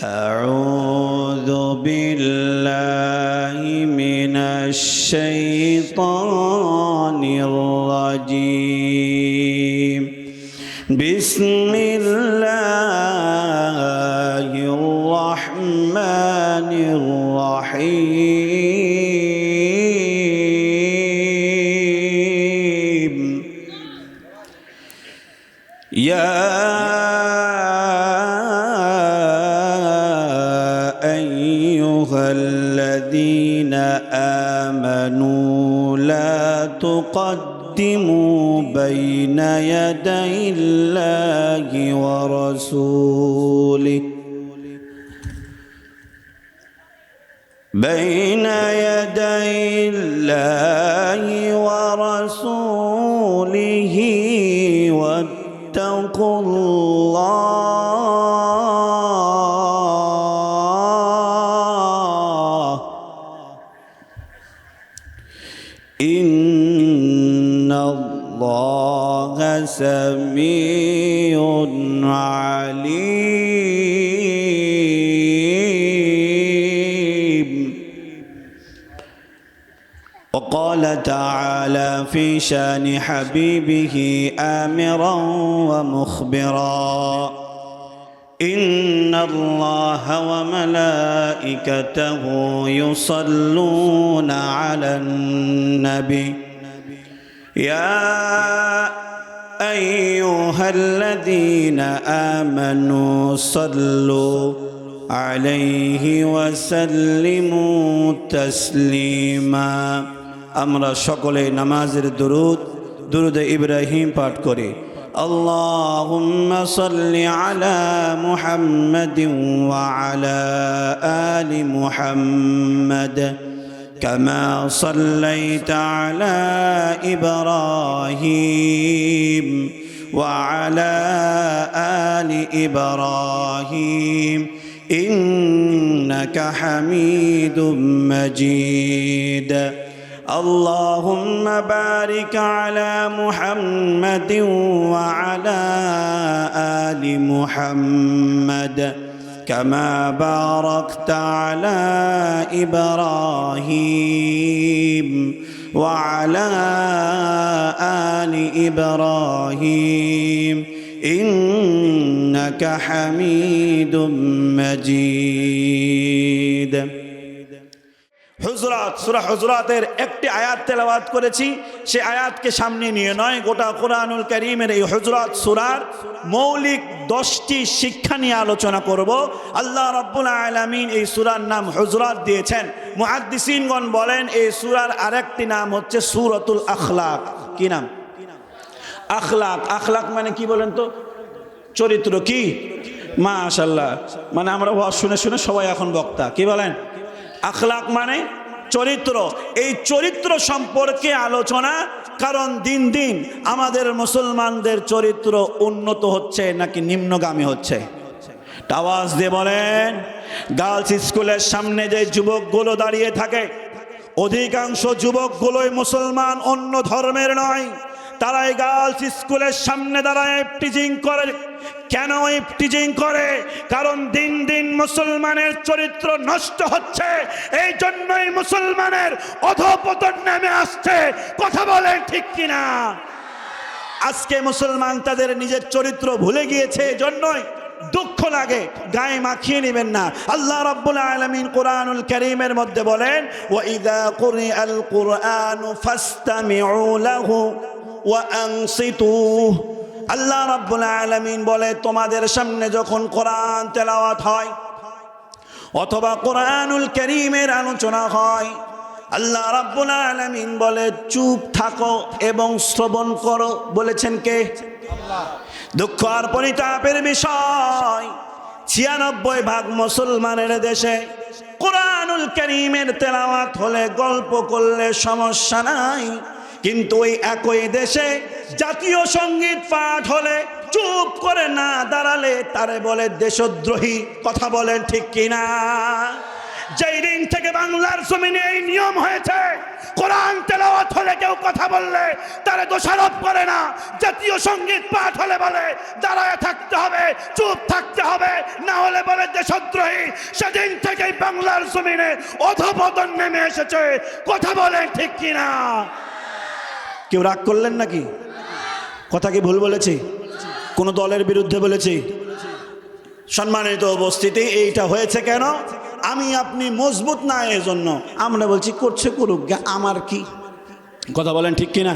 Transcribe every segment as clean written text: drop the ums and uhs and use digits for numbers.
أعوذ بالله من الشيطان الرجيم بسم الله الرحمن الرحيم يا الذين آمنوا لا تقدموا بين يدي الله ورسوله واتقوا الله إن الله سميع عليم. وقال تعالى في شان حبيبه آمرا ومخبرا إن الله وملائكته يصلون على النبي يا أيها الذين آمنوا صلوا عليه وسلموا تسليما. আমরা সকলে নামাজের দুরুদ ইব্রাহিম পাঠ করি। اللهم صل على محمد وعلى آل محمد كما صليت على إبراهيم وعلى آل إبراهيم إنك حميد مجيد. اللهم بارك على محمد وعلى آل محمد كما باركت على إبراهيم وعلى آل إبراهيم إنك حميد مجيد. হুজরাত সূরা হুজরাতের একটি আয়াত তেলাওয়াত করেছি, সেই আয়াতকে সামনে নিয়ে নয়, গোটা কোরআনুল কারীমের এই হুজরাত সূরার মৌলিক 10টি শিক্ষা নিয়ে আলোচনা করব। আল্লাহ রাব্বুল আলামিন এই সূরার নাম হুজরাত দিয়েছেন। মুহাদ্দিসিনগণ বলেন এই সূরার আরেকটি নাম হচ্ছে সূরাতুল আখলাক। কি নাম? আখলাক। আখলাক মানে কি বলেন তো? চরিত্র। কি? মাশাআল্লাহ, মানে আমরা ওয়াজ শুনে শুনে সবাই এখন বক্তা। কি বলেন? আখলাক মানে চরিত্র। এই চরিত্র সম্পর্কে আলোচনা, কারণ দিন দিন আমাদের মুসলমানদের চরিত্র উন্নত হচ্ছে নাকি নিম্নগামী হচ্ছে? আওয়াজ দিয়ে বলেন। গার্লস স্কুলের সামনে যে যুবকগুলো দাঁড়িয়ে থাকে, অধিকাংশ যুবকগুলোই মুসলমান, অন্য ধর্মের নয়। তারা এই গার্লস স্কুলের সামনে দাঁড়ায় ইফটিজিং করে। কেন ইফটিজিং করে? কারণ দিন দিন মুসলমানের চরিত্র নষ্ট হচ্ছে, এই জন্যই মুসলমানের অধঃপতন নেমে আসছে। কথা বলেন ঠিক কিনা? আজকে মুসলমান তাদের নিজের চরিত্র ভুলে গিয়েছে, এজন্যই দুঃখ লাগে। গায়ে মাখিয়ে নেবেন না। আল্লাহ রাব্বুল আলামিন কোরআনুল কারীমের মধ্যে বলেন, ওয়া ইযা কুরিআল কুরআনু ফাসতামিউ লাহু ওয়া আনসিতু। আল্লাহ রাব্বুল আলামিন বলে, তোমাদের সামনে যখন কোরআন তেলাওয়াত হয় অথবা কোরআনুল কারীমের আলোচনা হয়, আল্লাহ রাব্বুল আলামিন বলে চুপ থাকো এবং শ্রবণ করো। বলেছেন কে? আল্লাহ। দুঃখ আর পরিতাপের বিষয়, 96% মুসলমানের দেশে কোরআনুল কারীমের তেলাওয়াত হলে, গল্প করলে সমস্যা নাই, কিন্তু ওই একই দেশে জাতীয় সঙ্গীত পাঠ হলে চুপ করে না দাঁড়ালে তারে বলে দেশদ্রোহী। কথা বলেন ঠিক কিনা? যেই দিন থেকে বাংলার জমিনে এই নিয়ম হয়েছে, কোরআন তেলাওয়াত হলে কেউ কথা বললে তারা দোষারোপ করে না, জাতীয় সঙ্গীত পাঠ হলে বলে দাঁড়ায় থাকতে হবে, চুপ থাকতে হবে, না হলে বলে দেশদ্রোহী। সেদিন থেকেই বাংলার জমিনে অধঃপতন নেমে এসেছে। কথা বলেন ঠিক কিনা? কেউ রাগ করলেন নাকি? কথা কি ভুল বলেছি? কোন দলের বিরুদ্ধে বলেছি? সম্মানিত উপস্থিতি, এইটা হয়েছে কেন? আমি আপনি মজবুত না, এজন্য আমরা বলছি করছে করুক, আমার কি? কথা বলেন ঠিক কিনা?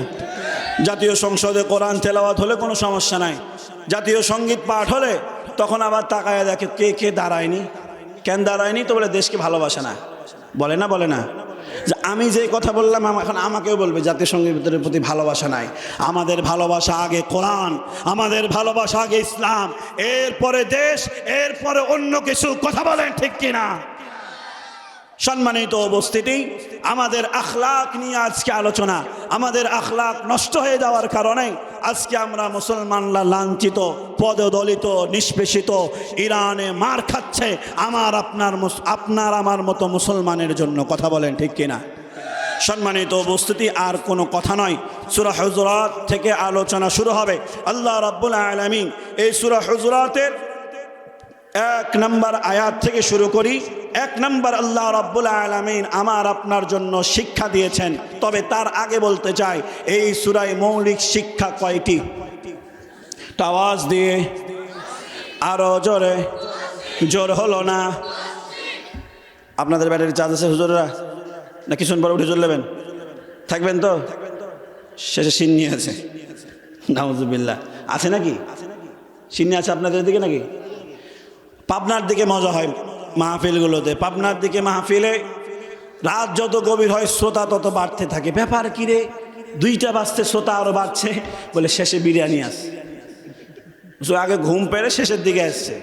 জাতীয় সংসদে কোরআন তেলাওয়াত হলে কোনো সমস্যা নাই, জাতীয় সঙ্গীত পাঠ হলে তখন আবার তাকায় দেখে কে কে দাঁড়ায়নি, কেন দাঁড়ায়নি, তো বলে দেশকে ভালোবাসে না, বলে না, বলে না? যে আমি যে কথা বললাম এখন আমাকেও বলবে জাতীয় সঙ্গীতের প্রতি ভালোবাসা নাই। আমাদের ভালোবাসা আগে কোরআন, আমাদের ভালোবাসা আগে ইসলাম, এরপরে দেশ, এরপরে অন্য কিছু। কথা বলেন ঠিক কিনা? সম্মানিত উপস্থিতি, আমাদের আখলাক নিয়ে আজকে আলোচনা। আমাদের আখলাক নষ্ট হয়ে যাওয়ার কারণে আজকে আমরা মুসলমানরা লাঞ্ছিত, পদদলিত, নিষ্পেষিত, ইরানে মার খাচ্ছে আপনার আমার মতো মুসলমানের জন্য। কথা বলেন ঠিক কিনা? সম্মানিত উপস্থিতি, আর কোনো কথা নয়, সূরা হুজুরাত থেকে আলোচনা শুরু হবে। আল্লাহ রাব্বুল আলামিন এই সূরা হুজুরাতের 1 নম্বর আয়াত থেকে শুরু করি। 1 নম্বর আল্লাহ রাব্বুল আলামিন আমার আপনার জন্য শিক্ষা দিয়েছেন। তবে তার আগে বলতে চাই, এই সূরায় মৌলিক শিক্ষা কয়টি? আওয়াজ দিয়ে আরো জোরে, জোর হলো না। আপনাদের ব্যাটারি চার্জ আছে হুজুররা? না কিছুক্ষণ পরে উঠে চলে যাবেন? থাকবেন তো? শেষে সিন্নি আছে, নাউজুবিল্লাহ। আছে নাকি? সিন্নি আছে আপনাদের দিকে নাকি? পাবনার দিকে মজা হয় মাহফিলগুলোতে। পাবনার দিকে মাহফিলে রাত যত গভীর হয় শ্রোতা তত বাড়তে থাকে। ব্যাপার কি রে, 2টা বাজতে শ্রোতা আরো বাড়ছে, বলে শেষে বিরিয়ানি আসছে। আগে ঘুম পেরে শেষের দিকে আসছে,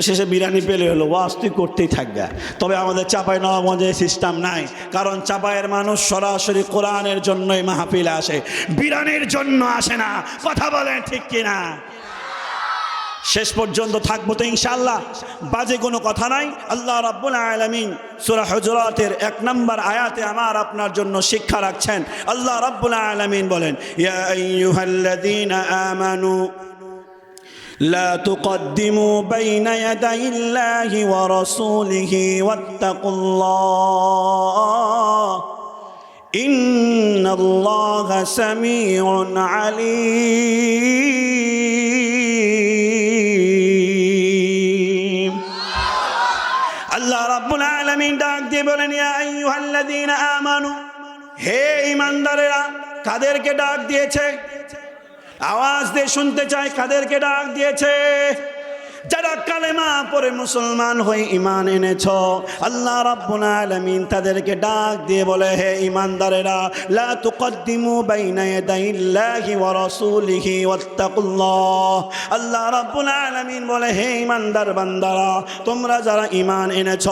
শেষে বিরিয়ানি পেলে হলো, ওয়াজ তুই করতেই থাকবে। তবে আমাদের চাঁপাইনবাবগঞ্জে সিস্টেম নাই, কারণ চাঁপাইয়ের মানুষ সরাসরি কোরআনের জন্যই মাহফিলে আসে, বিরিয়ানির জন্য আসে না। কথা বলেন ঠিক কিনা? শেষ পর্যন্ত থাকবো তো ইনশাআল্লাহ, বাজে কোনো কথা নাই। আল্লাহ রাব্বুল আলামিন সূরা হুজুরাতের 1 নম্বর আয়াতে আমার আপনার জন্য শিক্ষা রাখছেন। আল্লাহ রাব্বুল আলামিন বলেন, ইয়া আইয়ুহাল্লাযীনা আমানু লা তুকদ্দিমু বাইনা ইয়াদাইল্লাহি ওয়া রাসূলিহি ওয়াত্তাকুল্লাহ ইন্নাল্লাহা সামিউন আলীম। আল্লাহ রাব্বুল আলামিন ডাক দিয়ে বলেন, ইয়া আইয়ুহাল্লাযীনা আমানু, হে ঈমানদারেরা। কাদেরকে ডাক দিয়েছে? আওয়াজ দিয়ে শুনতে চাই, কাদেরকে ডাক দিয়েছে? যারা কালেমা পড়ে মুসলমান হয়ে ঈমান এনেছ, আল্লাহ রাব্বুল আলামিন তাদেরকে ডাক দিয়ে বলে, হে ঈমানদারেরা, লা তুকদ্দিমু বাইনা ইয়াদাইল্লাহি ওয়া রাসূলিহি ওয়াত্তাকুল্লাহ। আল্লাহ রাব্বুল আলামিন বলে, হে ঈমানদার বান্দারা, তোমরা যারা ঈমান এনেছ,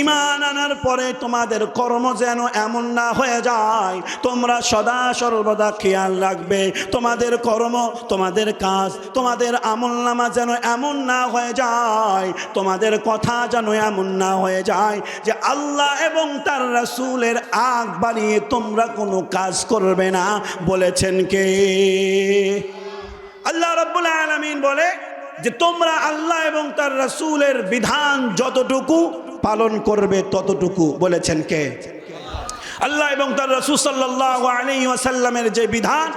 ঈমান আনার পরে তোমাদের কর্ম যেন এমন না হয়ে যায়। তোমরা সদা সর্বদা খেয়াল রাখবে, তোমাদের কর্ম, তোমাদের কাজ, তোমাদের আমলনামা যেন এমন না হয়ে যায়, তোমাদের কথা যেন এমন না হয়ে যায় যে আল্লাহ এবং তার রাসূলের আগ বাড়িয়ে তোমরা কোনো কাজ করবে না। বলেছেন কে? আল্লাহ রাব্বুল আলামিন বলে যে তোমরা আল্লাহ এবং তার রাসূলের বিধান যতটুকু পালন করবে ততটুকু। বলেছেন কে? আল্লাহ এবং তার রাসূল সাল্লাল্লাহু আলাইহি ওয়াসাল্লামের যে বিধান,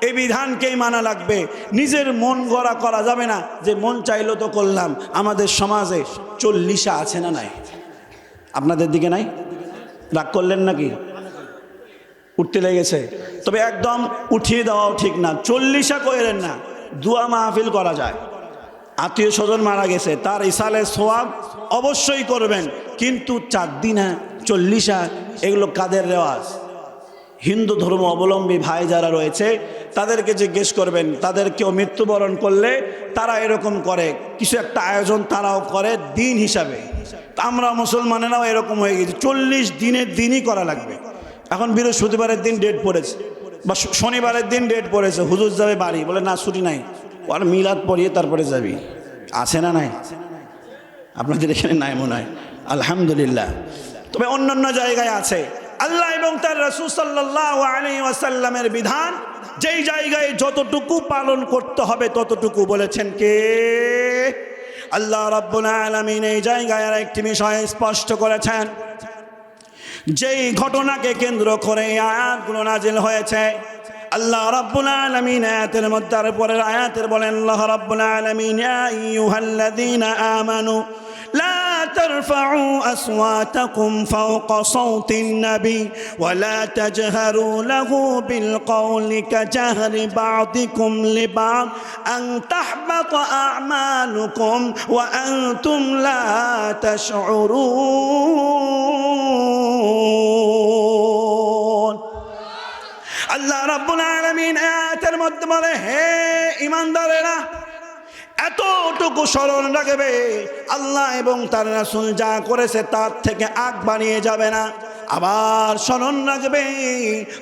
এই বিধানকেই মানা লাগবে। নিজের মন গড়া করা যাবে না, যে মন চাইলো তো করলাম। আমাদের সমাজে 40 আছে না নাই? আপনাদের দিকে নাই? রাগ করলেন নাকি? উঠতে লেগেছে? তবে একদম উঠিয়ে দেওয়াও ঠিক না। 40 করেন না, দুয়া মাহফিল করা যায়। আত্মীয় স্বজন মারা গেছে, তার ইসালে সোয়াব অবশ্যই করবেন, কিন্তু 4 দিন 40 এগুলো কাদের রেওয়াজ? হিন্দু ধর্ম অবলম্বী ভাই যারা রয়েছে তাদেরকে জিজ্ঞেস করবেন, তাদেরকেও মৃত্যুবরণ করলে তারা এরকম করে, কিছু একটা আয়োজন তারাও করে দিন হিসাবে। আমরা মুসলমানেরাও এরকম হয়ে গেছি, 40 দিনের দিনই করা লাগবে। এখন বৃহস্পতিবারের দিন ডেট পড়েছে বা শনিবারের দিন ডেট পড়েছে, হুজুর যাবে বাড়ি, বলে না ছুটি নাই, আর মিলাদ পড়িয়ে তারপরে যাবি। আছে না নাই? আপনাদের এখানে নাই মনে হয়, আলহামদুলিল্লাহ। তবে অন্যান্য জায়গায় আছে আল্লাহ এবং তার রাসূল সাল্লাল্লাহু আলাইহি ওয়াসাল্লামের বিধান যেই জায়গায় যতটুকু পালন করতে হবে ততটুকু বলেছেন কে? আল্লাহ রাব্বুল আলামিন এই জায়গায় আরেকটি বিষয় স্পষ্ট করেছেন, যেই ঘটনাকে কেন্দ্র করে এই আয়াতগুলো নাজিল হয়েছে। আল্লাহ রাব্বুল আলামিন আয়াতের মধ্যে আর পরের আয়াতের বলেন আল্লাহ রাব্বুল আলামিন, ইয়া আইয়ুহাল্লাযীনা আমানু লা তারফাউ আসওয়াতাকুম ফাওকা সাওতিন নবী ওয়া লা তাজহারু লাহু বিল কওলি কাজাহরি বা'দিকুম লিবা'দ আন তাহবাতা আ'মালুকুম ওয়া আনতুম লা তাশউরুন। আল্লাহ রাব্বুল আলামিন আয়াতের মধ্যে বলে, হে ঈমানদারেরা, এতটুকু স্মরণ রাখবে, আল্লাহ এবং তার রাসূল যা করেছে তার থেকে আগ বাড়িয়ে যাবে না। আবার স্মরণ রাখবে,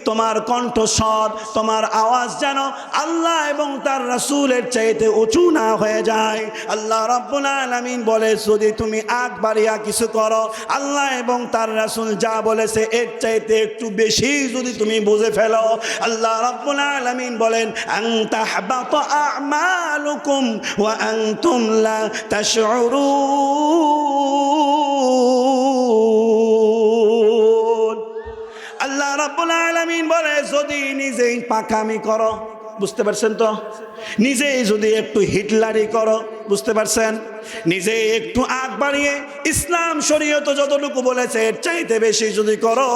তোমার কণ্ঠস্বর, তোমার আওয়াজ যেন আল্লাহ এবং তার রাসূলের চাইতে উঁচু না হয়ে যায়। আল্লাহ রাব্বুল আলামিন বলে, যদি তুমি আগ বাড়িয়া কিছু করো, আল্লাহ এবং তার রাসূল যা বলেছে এর চাইতে একটু বেশি যদি তুমি বুঝে ফেলো, আল্লাহ রাব্বুল আলামিন বলেন, আন তাহবাতা আ'মালুকুম ওয়া আনতুম লা তাশউরুন। আল্লাহ রাব্বুল আলামিন বলে, যদি নিজেই পাকামি করো, বুঝতে পারছেন তো, নিজেই যদি একটু হিটলারি করো, বুঝতে পারছেন, নিজে একটু আগ বাড়িয়ে ইসলাম শরীয়ত যতটুকু বলেছে এর চাইতে বেশি যদি করো,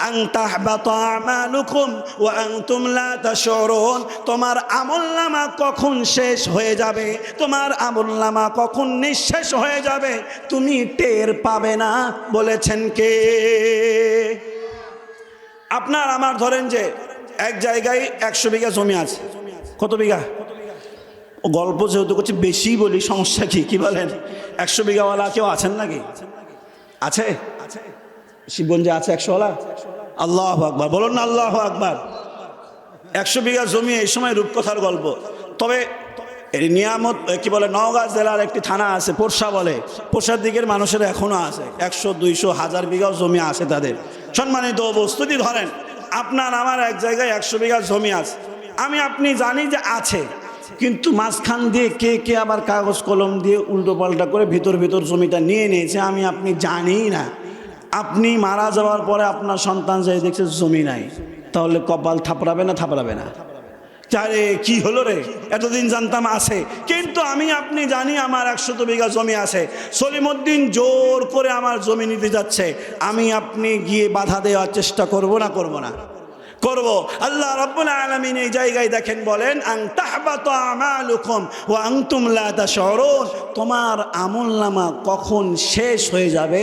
আন তাহবাতা আমালুকুম ওয়া আনতুম লা তাশউরুন, তোমার আমলনামা কখন শেষ হয়ে যাবে, তোমার আমলনামা কখন নিঃশেষ হয়ে যাবে তুমি টের পাবে না। বলেছেন কে? আপনার আমার ধরেন যে এক জায়গায় 100 বিঘা জমি আছে। কত বিঘা? ও গল্প যেহেতু করছি বেশি বলি, সমস্যা কি? কি বলেন? 100 বিঘাওয়ালা কেউ আছেন নাকি? আছে? শিবগঞ্জে আছে 100ওয়ালা? আল্লাহু আকবার, বলুন না আল্লাহু আকবার। 100 বিঘা জমি এই সময় রূপকথার গল্প। তবে এর নিয়ামত কি বলে, নওগাঁ জেলার একটি থানা আছে পোরশা বলে, পোরশার দিকের মানুষের এখনো আছে 100, 200, 1000 বিঘাও জমি আছে তাদের। সম্মানিত উপস্থিতি, ধরেন আপনার আমার এক জায়গায় 100 বিঘা জমি আছে, আমি আপনি জানি যে আছে, কিন্তু মাঝখান দিয়ে কে কে আবার কাগজ কলম দিয়ে উল্টো পাল্টা করে ভিতর ভিতর জমিটা নিয়ে নিয়েছে, আমি আপনি জানি না। আপনি মারা যাওয়ার পরে আপনার সন্তান যাই দেখছে জমি নাই, তাহলে কপাল থাপড়াবে না? থাপড়াবে না? আরে কি হলো রে, এতদিন জানতাম আছে, কিন্তু আমি আপনি জানি আমার 100 বিঘা জমি আছে, সলিমউদ্দিন জোর করে আমার জমি নিতে যাচ্ছে, আমি আপনি গিয়ে বাধা দেওয়ার চেষ্টা করব না? করব না? করব। আল্লাহ রাব্বুল আলামিন এই জায়গায় দেখেন বলেন, আন তাহবাতা আমালুকুম ওয়া আনতুম লা তাশউরুন, তোমার আমলনামা কখন শেষ হয়ে যাবে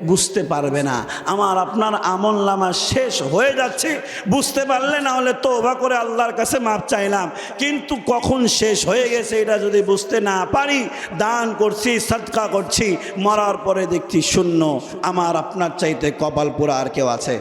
বুঝতে পারবে না। আমার আপনার আমলনামা শেষ হয়ে যাচ্ছে বুঝতে পারলে, না হলে তওবা করে আল্লাহর কাছে মাপ চাইলাম, কিন্তু কখন শেষ হয়ে গেছে এটা যদি বুঝতে না পারি, দান করছি, সাদকা করছি, মরার পরে দেখছি শূন্য, আমার আপনার চাইতে কপাল পোড়া আর কেউ আছে?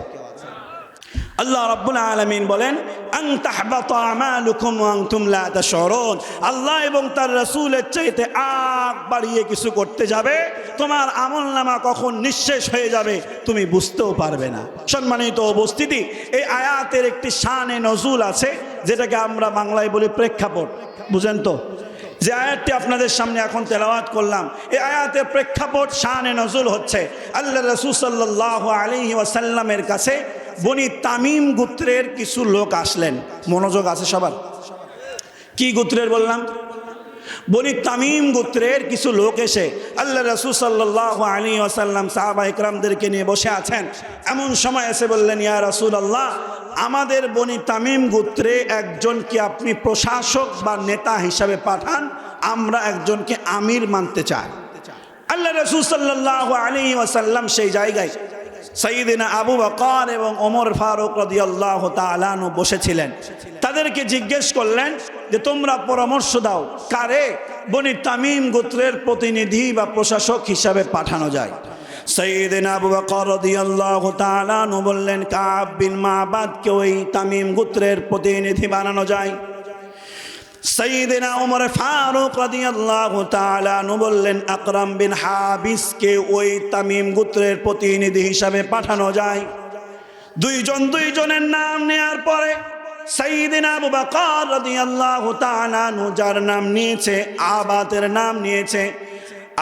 আল্লাহ রাব্বুল আলামিন বলেন, আন তাহবাতা আমালুকুম ওয়া আনতুম লা তাশউরুন, আল্লাহ এবং তার রাসূলের চাইতে আগ বাড়িয়ে কিছু করতে যাবে, তোমার আমলনামা কখন নিঃশেষ হয়ে যাবে তুমি বুঝতেও পারবে না। সম্মানিত উপস্থিতি, এই আয়াতের একটি শানে নজুল আছে, যেটাকে আমরা বাংলায় বলি প্রেক্ষাপট। বুঝেন তো? যে আয়াতটি আপনাদের সামনে এখন তেলাওয়াত করলাম, এই আয়াতের প্রেক্ষাপট শানে নজুল হচ্ছে, আল্লাহ রাসূল সাল্লাল্লাহু আলাইহি ওয়াসাল্লামের কাছে বনি তামিম গোত্রের কিছু লোক আসলেন। মনোযোগ আছে সবার? কি গোত্রের বললাম? বনি তামিম গোত্রের কিছু লোক এসে আল্লাহ রাসূল সাল্লাল্লাহু আলাইহি ওয়াসাল্লাম সাহাবা ইকরামদেরকে নিয়ে বসে আছেন। এমন সময় এসে বললেন, ইয়া রাসূলুল্লাহ, আমাদের বনি তামিম গোত্রে একজনকে আপনি প্রশাসক বা নেতা হিসাবে পাঠান, আমরা একজনকে আমির মানতে চাই। আল্লাহ রাসূল সাল্লাল্লাহু আলাইহি ওয়াসাল্লাম সেই জায়গায় সাইয়্যিদিনা আবু বকর এবং ওমর ফারুক রাদিয়াল্লাহু তাআলা আনহু বসেছিলেন। তাদেরকে জিজ্ঞেস করলেন যে তোমরা পরামর্শ দাও, কারে বনি তামিম গোত্রের প্রতিনিধি বা প্রশাসক হিসাবে পাঠানো যায়। সাইয়্যিদিনা আবু বকর রাদিয়াল্লাহু তাআলা আনহু বললেন, কাব বিন মাবাদকে ওই তামিম গোত্রের প্রতিনিধি বানানো যায়। সাইয়েদনা ওমর ফারুক রাদিয়াল্লাহু তাআলা আনহু বললেন, আকরাম বিন হাবিসকে ওই তামিম গোত্রের প্রতিনিধি হিসাবে পাঠানো যায়। দুইজনের নাম নেয়ার পরে সাইয়েদনা আবু বকর রাদিয়াল্লাহু তাআলা আনহু যার নাম নিয়েছে, আবাদের নাম নিয়েছে,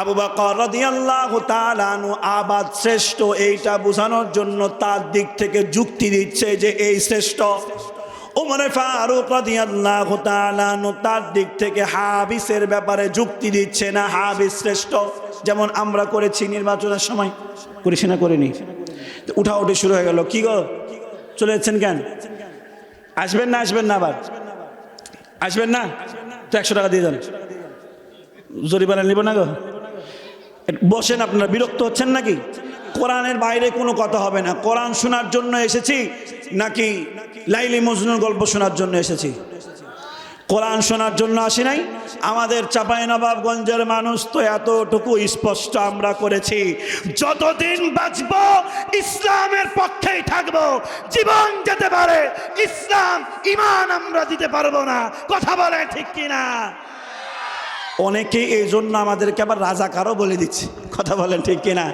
আবু বকর রাদিয়াল্লাহু তাআলা আনহু আবাদ শ্রেষ্ঠ, এইটা বোঝানোর জন্য তার দিক থেকে যুক্তি দিচ্ছে যে এই শ্রেষ্ঠ। ওমর ফারুক রাদিয়াল্লাহু তাআলা আনহু তার দিক থেকে হাবিসের ব্যাপারে যুক্তি দিচ্ছে না, হাবিস শ্রেষ্ঠ। যেমন আমরা করেছি নির্বাচনের সময়, করেছি না করিনি? উঠাউঠি শুরু হয়ে গেল, কি গো চলে যাচ্ছেন কেন? আসবেন না আবার আসবেন না তো 100 টাকা দিয়ে যান, জরিমানা নিব না গো। বসেন, আপনারা বিরক্ত হচ্ছেন নাকি? কোরআনের বাইরে কোনো কথা হবে না। কোরআন শোনার জন্য এসেছি নাকি লাইলি মজনুর গল্প শোনার জন্য এসেছি? কোরআন শোনার জন্য আসি নাই। আমাদের চাঁপাইনবাবগঞ্জের মানুষ তো এতটুকু স্পষ্ট আমরা করেছি, যতদিন বাঁচব ইসলামের পক্ষেই থাকব। জীবন যেতে পারে, ইসলাম ঈমান আমরা দিতে পারবো না। কথা বলে ঠিক কিনা? অনেকেই এই জন্য আমাদেরকে আবার রাজাকারও বলে দিচ্ছে। কথা বলেন ঠিক কিনা?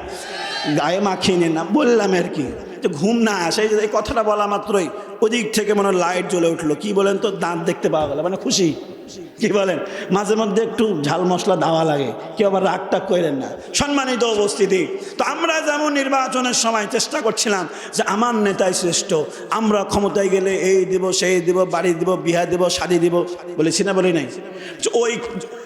গায়ে মাখিয়ে নিন না, বললাম আর কি, যে ঘুম না আসে। এই কথাটা বলা মাত্রই ওদিক থেকে মনে লাইট জ্বলে উঠলো। কি বলেন তো, দাঁত দেখতে পাওয়া গেল, মানে খুশি। কি বলেন? মাঝে মধ্যে একটু ঝাল মশলা দেওয়া লাগে, কেউ আবার রাগ টাগ করেন না। সম্মানিত উপস্থিতি, তো আমরা যেমন নির্বাচনের সময় চেষ্টা করছিলাম যে আমার নেতাই শ্রেষ্ঠ, আমরা ক্ষমতায় গেলে এই দিব সেই দিব, বাড়ি দিব, বিহা দিব, শাদি দিব, বলেছি না বলি নাই? ওই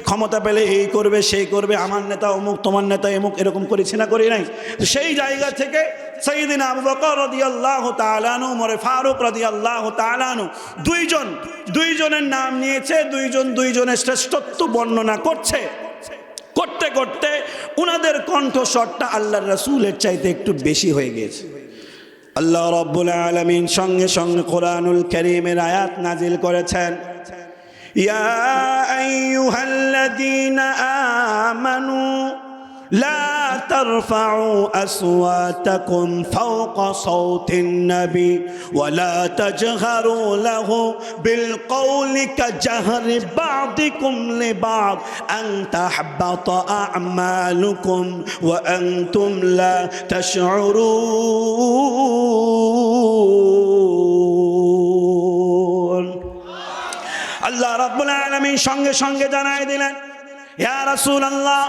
ক্ষমতা পেলে এই করবে সেই করবে, আমার নেতা অমুক, তোমার নেতা এমুক, এরকম করেছি না করি নাই? সেই জায়গা থেকে সাইয়েদনা আবু বকর রাদিয়াল্লাহু তাআলা আনহু, ওমর ফারুক রাদিয়াল্লাহু তাআলা আনহু দুইজনের নাম নিয়েছে। দুইজনের শ্রেষ্ঠত্ব বর্ণনা করতে করতে উনাদের কণ্ঠস্বরটা আল্লাহর রাসূলের চাইতে একটু বেশি হয়ে গিয়েছে। আল্লাহ রাব্বুল আলামিন সঙ্গে সঙ্গে কোরআনুল কারীমের আয়াত নাজিল করেছেন, ইয়া আইয়ুহাল্লাযীনা আমানু لا ترفعوا أصواتكم فوق صوت النبي ولا تجهروا له بالقول كجهر بعضكم لبعض أن تحبط أعمالكم وأنتم لا تشعرون। الله رب العالمين সঙ্গে সঙ্গে জানায় দিলেন, ইয়া রাসূলুল্লাহ,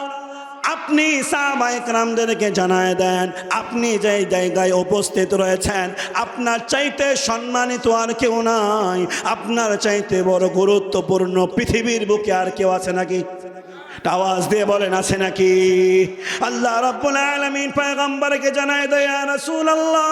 আপনি সাহাবায়ে কেরামদেরকে জানায় দেন, আপনি যে জায়গায় উপস্থিত রয়েছেন আপনার চাইতে সম্মানিত আর কেউ নাই, আপনার চাইতে বড় গুরুত্বপূর্ণ পৃথিবীর বুকে আর কেউ আছে নাকি? আওয়াজ দিয়ে বলেন, আছে নাকি? আল্লাহ রাব্বুল আলামিন পয়গম্বরকে জানায় দেয়, ইয়া রাসূলুল্লাহ,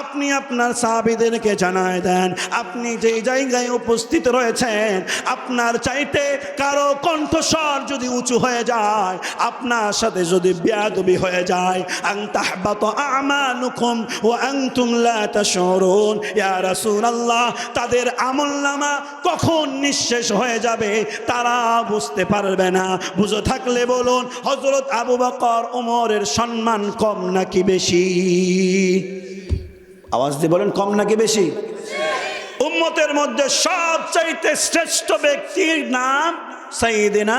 আপনি আপনার সাহাবীদেরকে জানায় দেন, আপনি যে জায়গায় উপস্থিত রয়েছেন আপনার চাইতে কারো কণ্ঠস্বর যদি উঁচু হয়ে যায়, আপনার সাথে যদি বেয়াদবি হয়ে যায়, আন তাহবাত আমালুকুম ওয়া আনতুম লা তাশউরুন, ইয়া রাসূলুল্লাহ, তাদের আমলনামা কখন নিঃশেষ হয়ে যাবে তারা বুঝতে পারবে না। বুঝে থাকলে বলুন, হযরত আবু বকর ওমরের সম্মান কম নাকি বেশি? আওয়াজ দিয়ে বলেন, কম নাকি বেশি? উম্মতের মধ্যে সবচাইতে শ্রেষ্ঠ ব্যক্তির নাম সাইয়েদনা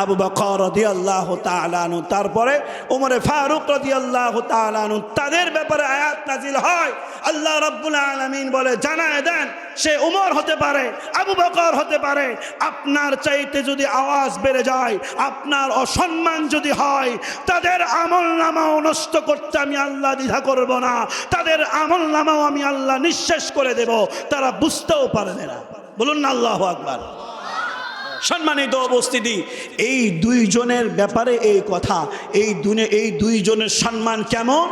আবু বকর রাদিয়াল্লাহু তাআলা আনহু, তারপরে ওমর ফারুক রাদিয়াল্লাহু তাআলা আনহু। তাদের ব্যাপারে আয়াত নাজিল হয়, আল্লাহ রাব্বুল আলামিন বলে, জানায় দেন সে ওমর হতে পারে, আবু বকর হতে পারে, আপনার চাইতে যদি আওয়াজ বেড়ে যায়, আপনার অসম্মান যদি হয়, তাদের আমলনামাও নষ্ট করতে আমি আল্লাহ দ্বিধা করব না, তাদের আমলনামাও আমি আল্লাহ নিঃশেষ করে দেব, তারা বুঝতেও পারবে না। বলুন না আল্লাহু আকবার। সম্মানিত উপস্থিতি, এই দুইজনের ব্যাপারে এই কথা, এই দুইজনের সম্মান কেমন?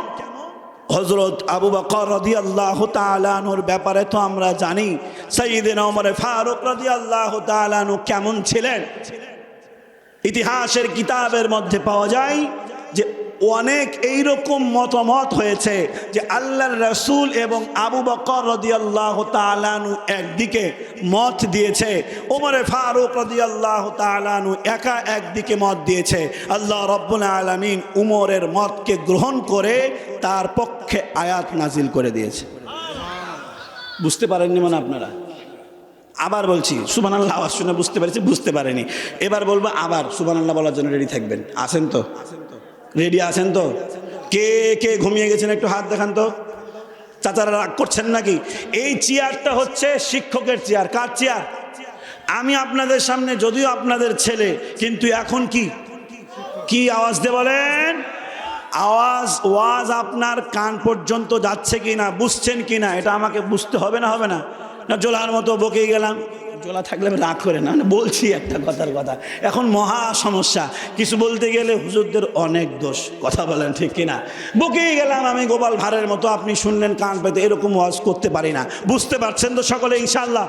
হযরত আবু বকর রাদিয়াল্লাহু তাআলা আনহুর ব্যাপারে তো আমরা জানি, সাইয়েদনা ওমর ফারুক রাদিয়াল্লাহু তাআলা আনহু কেমন ছিলেন। ইতিহাসের কিতাবের মধ্যে পাওয়া যায় যে অনেক এইরকম মতামত হয়েছে যে আল্লাহর রাসূল এবং আবু বকর রাদিয়াল্লাহু তাআলা আনহু একদিকে মত দিয়েছে, ওমর ফারুক রাদিয়াল্লাহু তাআলা আনহু একা একদিকে মত দিয়েছে। আল্লাহ রাব্বুল আলামিন উমরের মতকে গ্রহণ করে তার পক্ষে আয়াত নাজিল করে দিয়েছে। বুঝতে পারেননি মানে আপনারা? আবার বলছি সুবহানাল্লাহ, আওয়াজ শুনে বুঝতে পেরেছি, বুঝতে পারেনি। এবার বলবো আবার সুবহানাল্লাহ বলার জন্য রেডি থাকবেন। আছেন তো? রেডি আছেন তো? কে কে ঘুমিয়ে গেছেন একটু হাত দেখান তো। চাচারা রাগ করছেন নাকি? এই চেয়ারটা হচ্ছে শিক্ষকের চেয়ার। কার চেয়ার? আমি আপনাদের সামনে যদিও আপনাদের ছেলে, কিন্তু এখন কি কি আওয়াজ দিয়ে বলেন? ওয়াজ আপনার কান পর্যন্ত যাচ্ছে কিনা, বুঝছেন কিনা, এটা আমাকে বুঝতে হবে না? হবে না? না জোলার মতো বকেই গেলাম? জোলা থাকলে আমি রাগ করে না, বলছি একটা কথার কথা। এখন মহা সমস্যা, কিছু বলতে গেলে হুজুরদের অনেক দোষ। কথা বলেন ঠিক কিনা? বকেই গেলাম আমি গোপাল ভাঁড়ের মতো, আপনি শুনলেন কান পেতে, এরকম ওয়াজ করতে পারি না। বুঝতে পারছেন তো সকলে ইনশাআল্লাহ?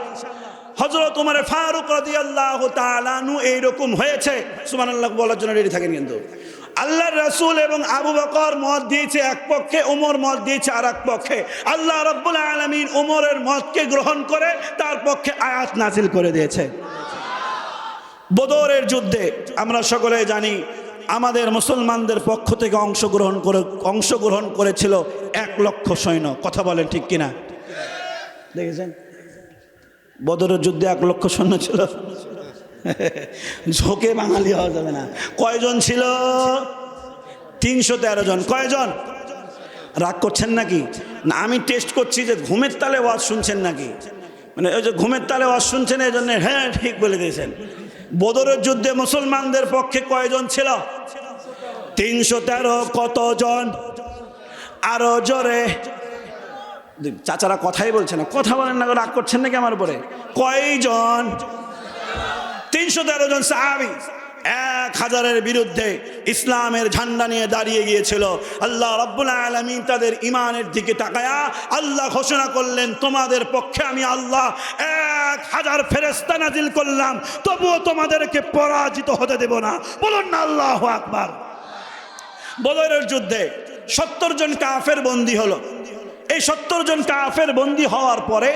হযরত ওমর ফারুক রাদিয়াল্লাহু তাআলা আনহু এইরকম হয়েছে। সুবহানাল্লাহ বলার জন্য রেডি থাকেন কিন্তু। আল্লাহর রাসূল এবং আবু বকর মত দিয়েছে এক পক্ষে, ওমর মত দিয়েছে আর এক পক্ষে। আল্লাহ রাব্বুল আলামিন ওমরের মতকে গ্রহণ করে তার পক্ষে আয়াত নাজিল করে দিয়েছে। বদরের যুদ্ধে আমরা সকলে জানি আমাদের মুসলমানদের পক্ষ থেকে অংশগ্রহণ করেছিল 1,00,000 সৈন্য। কথা বলেন ঠিক কিনা? দেখেছেন বদরের যুদ্ধে 1,00,000 সৈন্য ছিল। ঝোঁকে বাঙালি হওয়া যাবে না। কয়জন ছিল? 313 জন। কয়জন? রাগ করছেন নাকি? না আমি টেস্ট করছি যে ঘুমের তালে ওয়াজ শুনছেন নাকি, মানে ওই যে ঘুমের তালে ওয়াজ শুনছেন এই জন্য হ্যাঁ ঠিক বলে দিয়েছেন। বদরের যুদ্ধে মুসলমানদের পক্ষে কয়জন ছিল? 313। কতজন? আরো জোরে। চাচারা কথাই বলছে না, কথা বলেন না, রাগ করছেন নাকি আমার উপরে? কয়জন? 313 জন সাহাবী 1000-এর বিরুদ্ধে ইসলামের ঝান্ডা নিয়ে দাঁড়িয়ে গিয়েছিল। আল্লাহ রাব্বুল আলামিন তাদের ঈমানের দিকে তাকায়া আল্লাহ ঘোষণা করলেন, তোমাদের পক্ষে আমি আল্লাহ 1000 ফেরেশতা নাজিল করলাম, তবুও তোমাদেরকে পরাজিত হতে দেব না। বলুন না আল্লাহু আকবার। বদরের যুদ্ধে 70 জন কাফের বন্দী হলো। এই 70 জন কাফের বন্দী হওয়ার পরে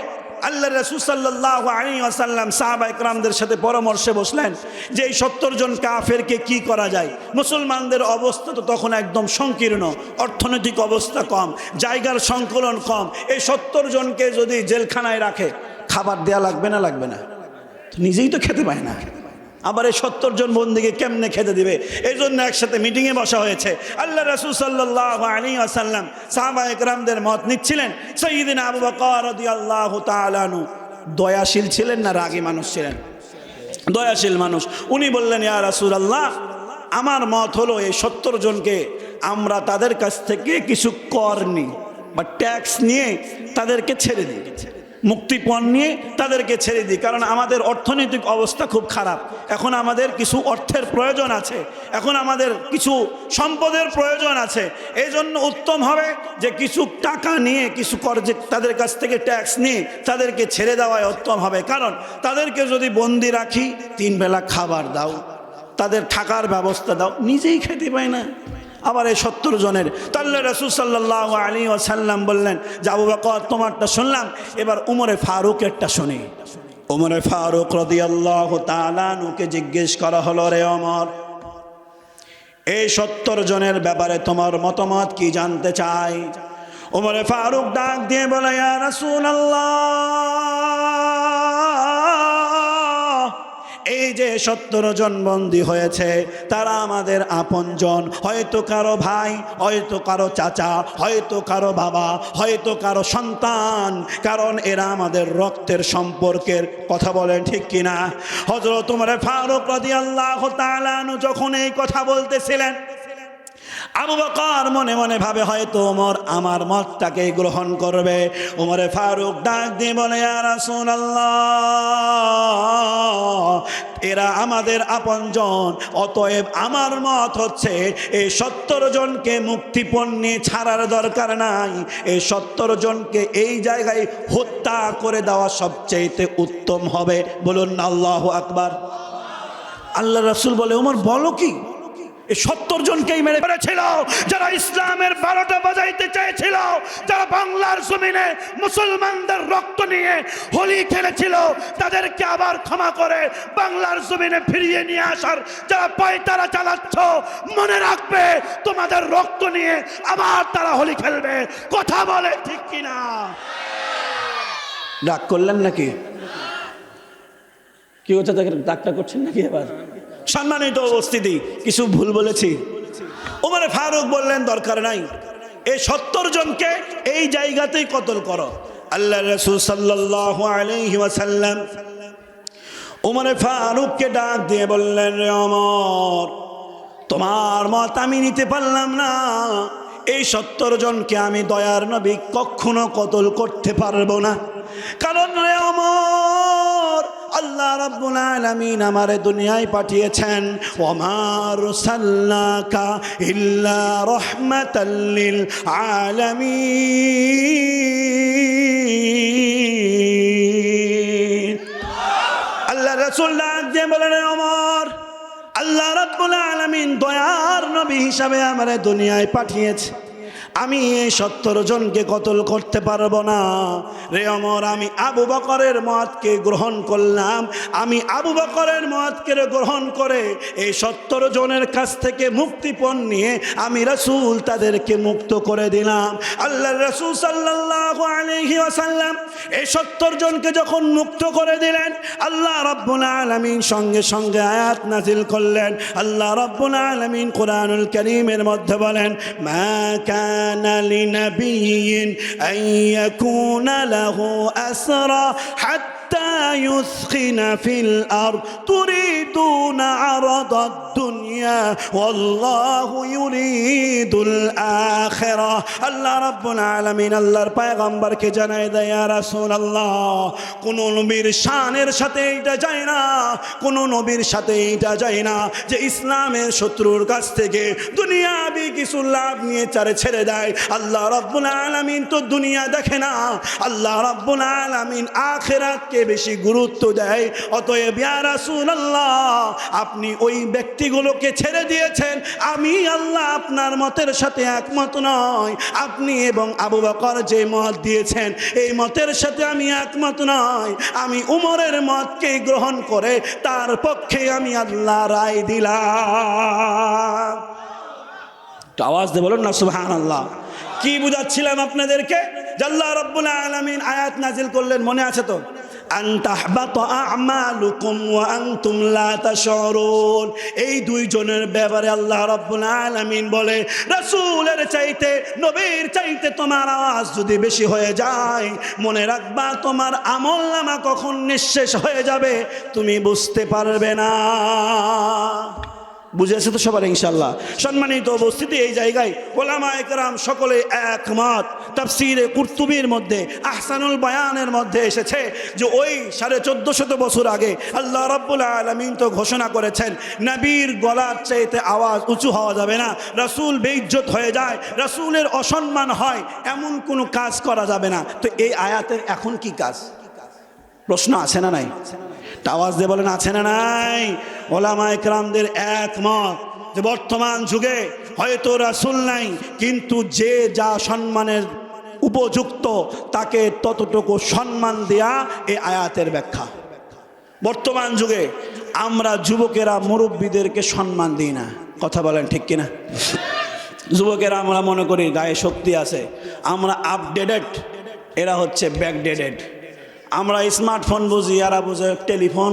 আল্লাহ রাসূল সাল্লাল্লাহু আলাইহি ওয়াসাল্লাম সাহাবায়ে কেরামদের সাথে পরামর্শে বসলেন যে এই 70 জন কাফেরকে কি করা যায়। মুসলমানদের অবস্থা তো তখন একদম সংকীর্ণ, অর্থনৈতিক অবস্থা কম, জায়গার সংকলন কম। এই 70 জনকে যদি জেলখানায় রাখে খাবার দেয়া লাগবে না? লাগবে না? নিজেই তো খেতে পায় না, আবার এই 70 জন বন্দীকে কেমনে খেতে দিবে? এই জন্য একসাথে মিটিংয়ে বসা হয়েছে। আল্লাহ রাসূল সাল্লাল্লাহু আলাইহি ওয়াসাল্লাম সাহাবায়ে কেরামদের মত নিচ্ছিলেন। সাইয়্যিদিনা আবু বকর রাদিয়াল্লাহু তাআলা আনহু দয়াশীল ছিলেন না রাগী মানুষ ছিলেন? দয়াশীল মানুষ। উনি বললেন, ইয়া রাসূলুল্লাহ, আমার মত হলো এই 70 জনকে আমরা তাদের কাছ থেকে কিছু কর নিই বা ট্যাক্স নিয়ে তাদেরকে ছেড়ে দিই, মুক্তিপণ নিয়ে তাদেরকে ছেড়ে দিই। কারণ আমাদের অর্থনৈতিক অবস্থা খুব খারাপ, এখন আমাদের কিছু অর্থের প্রয়োজন আছে, এখন আমাদের কিছু সম্পদের প্রয়োজন আছে। এই জন্য উত্তম হবে যে কিছু টাকা নিয়ে, কিছু কর, যে তাদের কাছ থেকে ট্যাক্স নিয়ে তাদেরকে ছেড়ে দেওয়াই উত্তম হবে। কারণ তাদেরকে যদি বন্দি রাখি, 3 বেলা খাবার দাও, তাদের থাকার ব্যবস্থা দাও, নিজেই খেতে পায় না, আবার এই 70 জনের। তাহলে রাসূল সাল্লাল্লাহু আলাইহি ওয়াসাল্লাম বললেন যে আবু বকর তোমারটা শুনলাম, এবার উমরে ফারুকেরটা শুনি। উমরে ফারুক রাদিয়াল্লাহু তাআলা আনহুকে জিজ্ঞেস করা হলো, রে ওমর, এই 70 জনের ব্যাপারে তোমার মতামত কি জানতে চাই। উমরে ফারুক ডাক দিয়ে বলে, ইয়া রাসূলুল্লাহ, এই যে 70 জন বন্দী হয়েছে তারা আমাদের আপনজন, হয়তো কারো ভাই, হয়তো কারো চাচা, হয়তো কারো বাবা, হয়তো কারো সন্তান, কারণ এরা আমাদের রক্তের সম্পর্কের। কথা বলেন ঠিক কিনা? হযরত ওমর ফারুক রাদিয়াল্লাহু তাআলা আনহু যখন এই কথা বলতেছিলেন, আবু বকর মনে মনে ভাবে হয়তো ওমর আমার মতটাকে গ্রহণ করবে। ওমরে ফারুক ডাক দিয়ে বলে, ইয়া রাসূলুল্লাহ, এরা আমাদের আপনজন, অতএব আমার মত হচ্ছে এই 70 জনকে মুক্তিপণ নিয়ে ছাড়ার দরকার নাই, এই 70 জনকে এই জায়গায় হত্যা করে দেওয়া সবচেয়ে উত্তম হবে। বলুন না আল্লাহু আকবার। আল্লাহ রাসূল বলে, ওমর বলো কি? এই 70 জনকেই মেরে ফেলেছিল যারা ইসলামের 12টা বাজাইতে চেয়েছিল, যারা বাংলার জমিনে মুসলমানদের রক্ত নিয়ে হোলি খেলেছিল, তাদেরকে আবার ক্ষমা করে বাংলার জমিনে ফিরিয়ে নিয়ে আসার যারা পায়তারা চালাচ্ছ, মনে রাখবে তোমাদের রক্ত নিয়ে আবার তারা হোলি খেলবে। কথা বলে ঠিক কিনা? রাগ করলেন নাকি? কি হচ্ছে, ডাক্তার করছেন নাকি এবার? সম্মানিত উপস্থিতি, কিছু ভুল বলেছি? ওমর ফারুক বললেন দরকার নাই, এই 70 জনকে এই জায়গাতেই কতল করো। আল্লাহ রাসূল সাল্লাল্লাহু আলাইহি ওয়াসাল্লাম ওমর ফারুককে ডাক দিয়ে বললেন, রে ওমর, তোমার মত আমি নিতে পারলাম না, এই 70 জনকে আমি দয়ার নবী কখনো কতল করতে পারবো না। কারণ রে ওমর, আল্লাহ রাব্বুল আলামিন আমারে দুনিয়ায় পাঠিয়েছেন, ওমা আরসালনাকা ইল্লা রাহমাতাল লিল আলামিন। আল্লাহ রাসূল ডাক দিয়ে বলেন, ওমর, আল্লাহ রাব্বুল আলামিন দয়ার নবী হিসাবে আমারে দুনিয়ায় পাঠিয়েছে, আমি এই 70 জনকে কতল করতে পারবো না। রে ওমর, আমি আবু বকরের মতকে গ্রহণ করলাম, আমি আবু বকরের মতকে গ্রহণ করে এই 70 জনের কাছ থেকে মুক্তিপণ নিয়ে আমি রাসূল তাদেরকে মুক্ত করে দিলাম। আল্লাহ রাসূল সাল্লাল্লাহু আলাইহি ওয়াসাল্লাম এই 70 জনকে যখন মুক্ত করে দিলেন, আল্লাহ রাব্বুল আলামিন সঙ্গে সঙ্গে আয়াত নাজিল করলেন। আল্লাহ রাব্বুল আলামিন কোরআনুল কারীমের মধ্যে বলেন, মা কানা লিনাবিয়্যিন আন ইয়াকুনা লাহু আসরা হাত্তা ইউসখিনা ফিল আরদ তুরিদুনা আরাদাদ দুনিয়া ওয়াল্লাহু ইউরিদুল আখিরাহ। আল্লাহ রাব্বুল আলামিন আল্লাহর পয়গম্বরকে জানায় দেয়, ইয়া রাসূলুল্লাহ, কোন নবীর শানের সাথে এটা যায় না, কোন নবীর সাথে এটা যায় না যে ইসলামের শত্রুর কাছ থেকে দুনিয়াবি কিছু লাভ নিয়ে ছেড়ে দেয়। আল্লাহ রাব্বুল আলামিন তো দুনিয়া দেখে না, আল্লাহ রাব্বুল আলামিন আখিরাতকে বেশি গুরুত্ব দেয়। অতএব ইয়া রাসূলুল্লাহ, আপনি ওই ব্যক্তিগুলোকে ছেড়ে দিয়েছেন, আমি আল্লাহ আপনার মতের সাথে একমত নয়। আপনি এবং আবু বকর যে মত দিয়েছেন এই মতের সাথে আমি একমত নয়। আমি উমরের মতকে গ্রহণ করে তার পক্ষে আমি আল্লাহ রায় দিলাম। তো আওয়াজ দিয়ে বলুন না সুবহানাল্লাহ। কি বুঝাচ্ছিলাম আপনাদেরকে? আল্লাহ রাব্বুল আলামিন আয়াত নাজিল করলেন, মনে আছে তো? আন তাহবাতা আমালুকুম ওয়া আনতুম লা তাশউরুন। এই 2 জনের ব্যাপারে আল্লাহ রাব্বুল আলামিন বলে, রাসূলের চাইতে নবীর চাইতে তোমার আওয়াজ যদি বেশি হয়ে যায়, মনে রাখবা তোমার আমলনামা কখন নিঃশেষ হয়ে যাবে তুমি বুঝতে পারবে না। বুঝেছে তো সবার ইনশাআল্লাহ? সম্মানিত উপস্থিতি, এই জায়গায় উলামায়ে কেরাম সকলে একমত। তাফসীরে কুরতুবীর মধ্যে আহসানুল বায়ানের মধ্যে এসেছে যে ওই 1450 বছর আগে আল্লাহ রাব্বুল আলামিন তো ঘোষণা করেছেন, নবীর গলার চাইতে আওয়াজ উঁচু হওয়া যাবে না, রাসূল বেইজ্জত হয়ে যায়, রাসূলের অসম্মান হয়, এমন কোনো কাজ করা যাবে না। তো এই আয়াতের এখন কি কাজ? প্রশ্ন আছে না নাই? আওয়াজ দিয়ে বলেন, আছে না নাই? ওলামায়ে কেরামদের একমত যে বর্তমান যুগে হয়তো রাসূল নাই, কিন্তু যে যা সম্মানের উপযুক্ত তাকে ততটুকু সম্মান দেয়া এই আয়াতের ব্যাখ্যা। বর্তমান যুগে আমরা যুবকেরা মুরব্বীদেরকে সম্মান দিই না, কথা বলেন ঠিক কিনা? যুবকেরা আমরা মনে করি গায়ে শক্তি আছে, আমরা আপডেটেড, এরা হচ্ছে ব্যাকডেটেড। আমরা স্মার্টফোন বুঝি, এরা বুঝে টেলিফোন।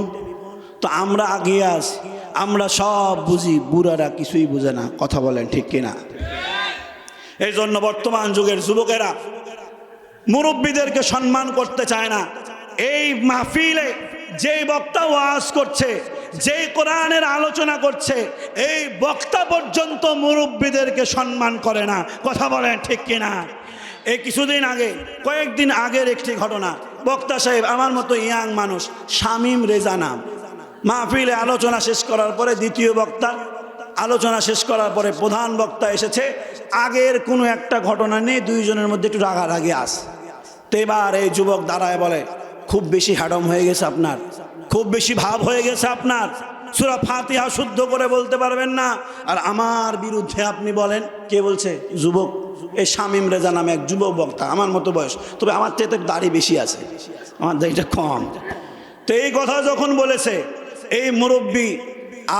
তো আমরা আগিয়ে আছি, আমরা সব বুঝি, বুড়ারা কিছুই বুঝে না, কথা বলেন ঠিক কিনা? এই জন্য বর্তমান যুগের যুবকেরা মুরব্বীদেরকে সম্মান করতে চায় না। এই মাহফিলে যেই বক্তা ওয়াজ করছে, যেই কোরআনের আলোচনা করছে, এই বক্তা পর্যন্ত মুরব্বীদেরকে সম্মান করে না, কথা বলেন ঠিক কিনা? এই কিছুদিন আগে, কয়েকদিন আগের একটি ঘটনা, বক্তা সাহেব আমার মতো ইয়াং মানুষ, শামীম রেজা নাম, মাহফিলে আলোচনা শেষ করার পরে দ্বিতীয় বক্তা আলোচনা শেষ করার পরে প্রধান বক্তা এসেছে, আগের কোনো একটা ঘটনা নেই, 2 জনের মধ্যে একটু রাগারাগি আছে। তো এবার এই যুবক দাঁড়ায় বলে, খুব বেশি হ্যাডম হয়ে গেছে আপনার, খুব বেশি ভাব হয়ে গেছে আপনার, সূরা ফাতিহা শুদ্ধ করে বলতে পারবেন না, আর আমার বিরুদ্ধে আপনি বলেন। কে বলছে? যুবক। এই শামীম রেজা নামে এক যুবক বক্তা, আমার মতো বয়স, তবে আমার চাইতে দাড়ি বেশি আছে, আমার দাড়িটা কম। তো এই কথা যখন বলেছে, এই মুরব্বী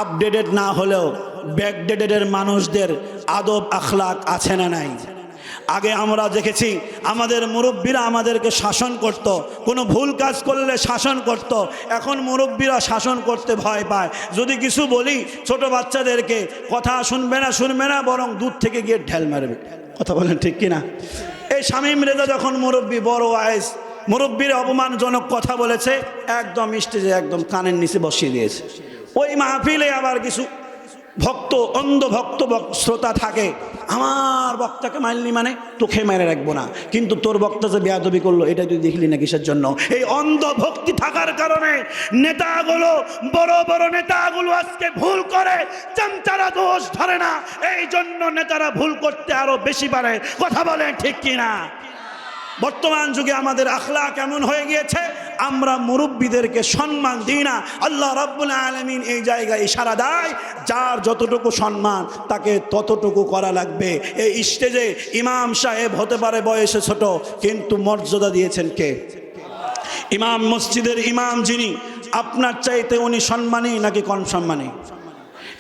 আপডেটেড না হলেও ব্যাকডেটেডের মানুষদের আদব আখলাক আছে না নাই? আগে আমরা দেখেছি আমাদের মুরব্বীরা আমাদেরকে শাসন করত, কোনো ভুল কাজ করলে শাসন করত। এখন মুরব্বীরা শাসন করতে ভয় পায়। যদি কিছু বলি ছোট বাচ্চাদেরকে, কথা শুনবে না, বরং দূর থেকে গিয়ে ঢেল মারবে। কথা বলেন ঠিক কিনা? এই শামীম রেজা যখন মুরব্বী, বড় আয়েস, মুরব্বীর অপমানজনক কথা বলেছে, একদম স্টেজে একদম কানের নিচে বসিয়ে দিয়েছে। ওই মাহফিলে আবার কিছু ভক্ত, অন্ধ ভক্ত শ্রোতা থাকে, আমার বক্তাকে মারলি মানে তোকে মেরে রাখবো না, কিন্তু তোর বক্তা যে বেয়াদবি করলো এটা তুই দেখলি না কিসের জন্য? এই অন্ধ ভক্তি থাকার কারণে নেতাগুলো, বড় বড় নেতাগুলো আজকে ভুল করে, চামচারা দোষ ধরে না, এই জন্য নেতারা ভুল করতে আরো বেশি পারে। কথা বলেন ঠিক কিনা? বর্তমান যুগে আমাদের আখলাক কেমন হয়ে গিয়েছে, আমরা মুরব্বীদেরকে সম্মান দিই না। আল্লাহ রাব্বুল আলামিন এই জায়গায় ইশারা দেয়, যার যতটুকু সম্মান তাকে ততটুকু করা লাগবে। এই স্টেজে ইমাম সাহেব হতে পারে বয়সে ছোট, কিন্তু মর্যাদা দিয়েছেন কে? ইমাম, মসজিদের ইমাম যিনি, আপনার চাইতে উনি সম্মানী নাকি কম সম্মানী?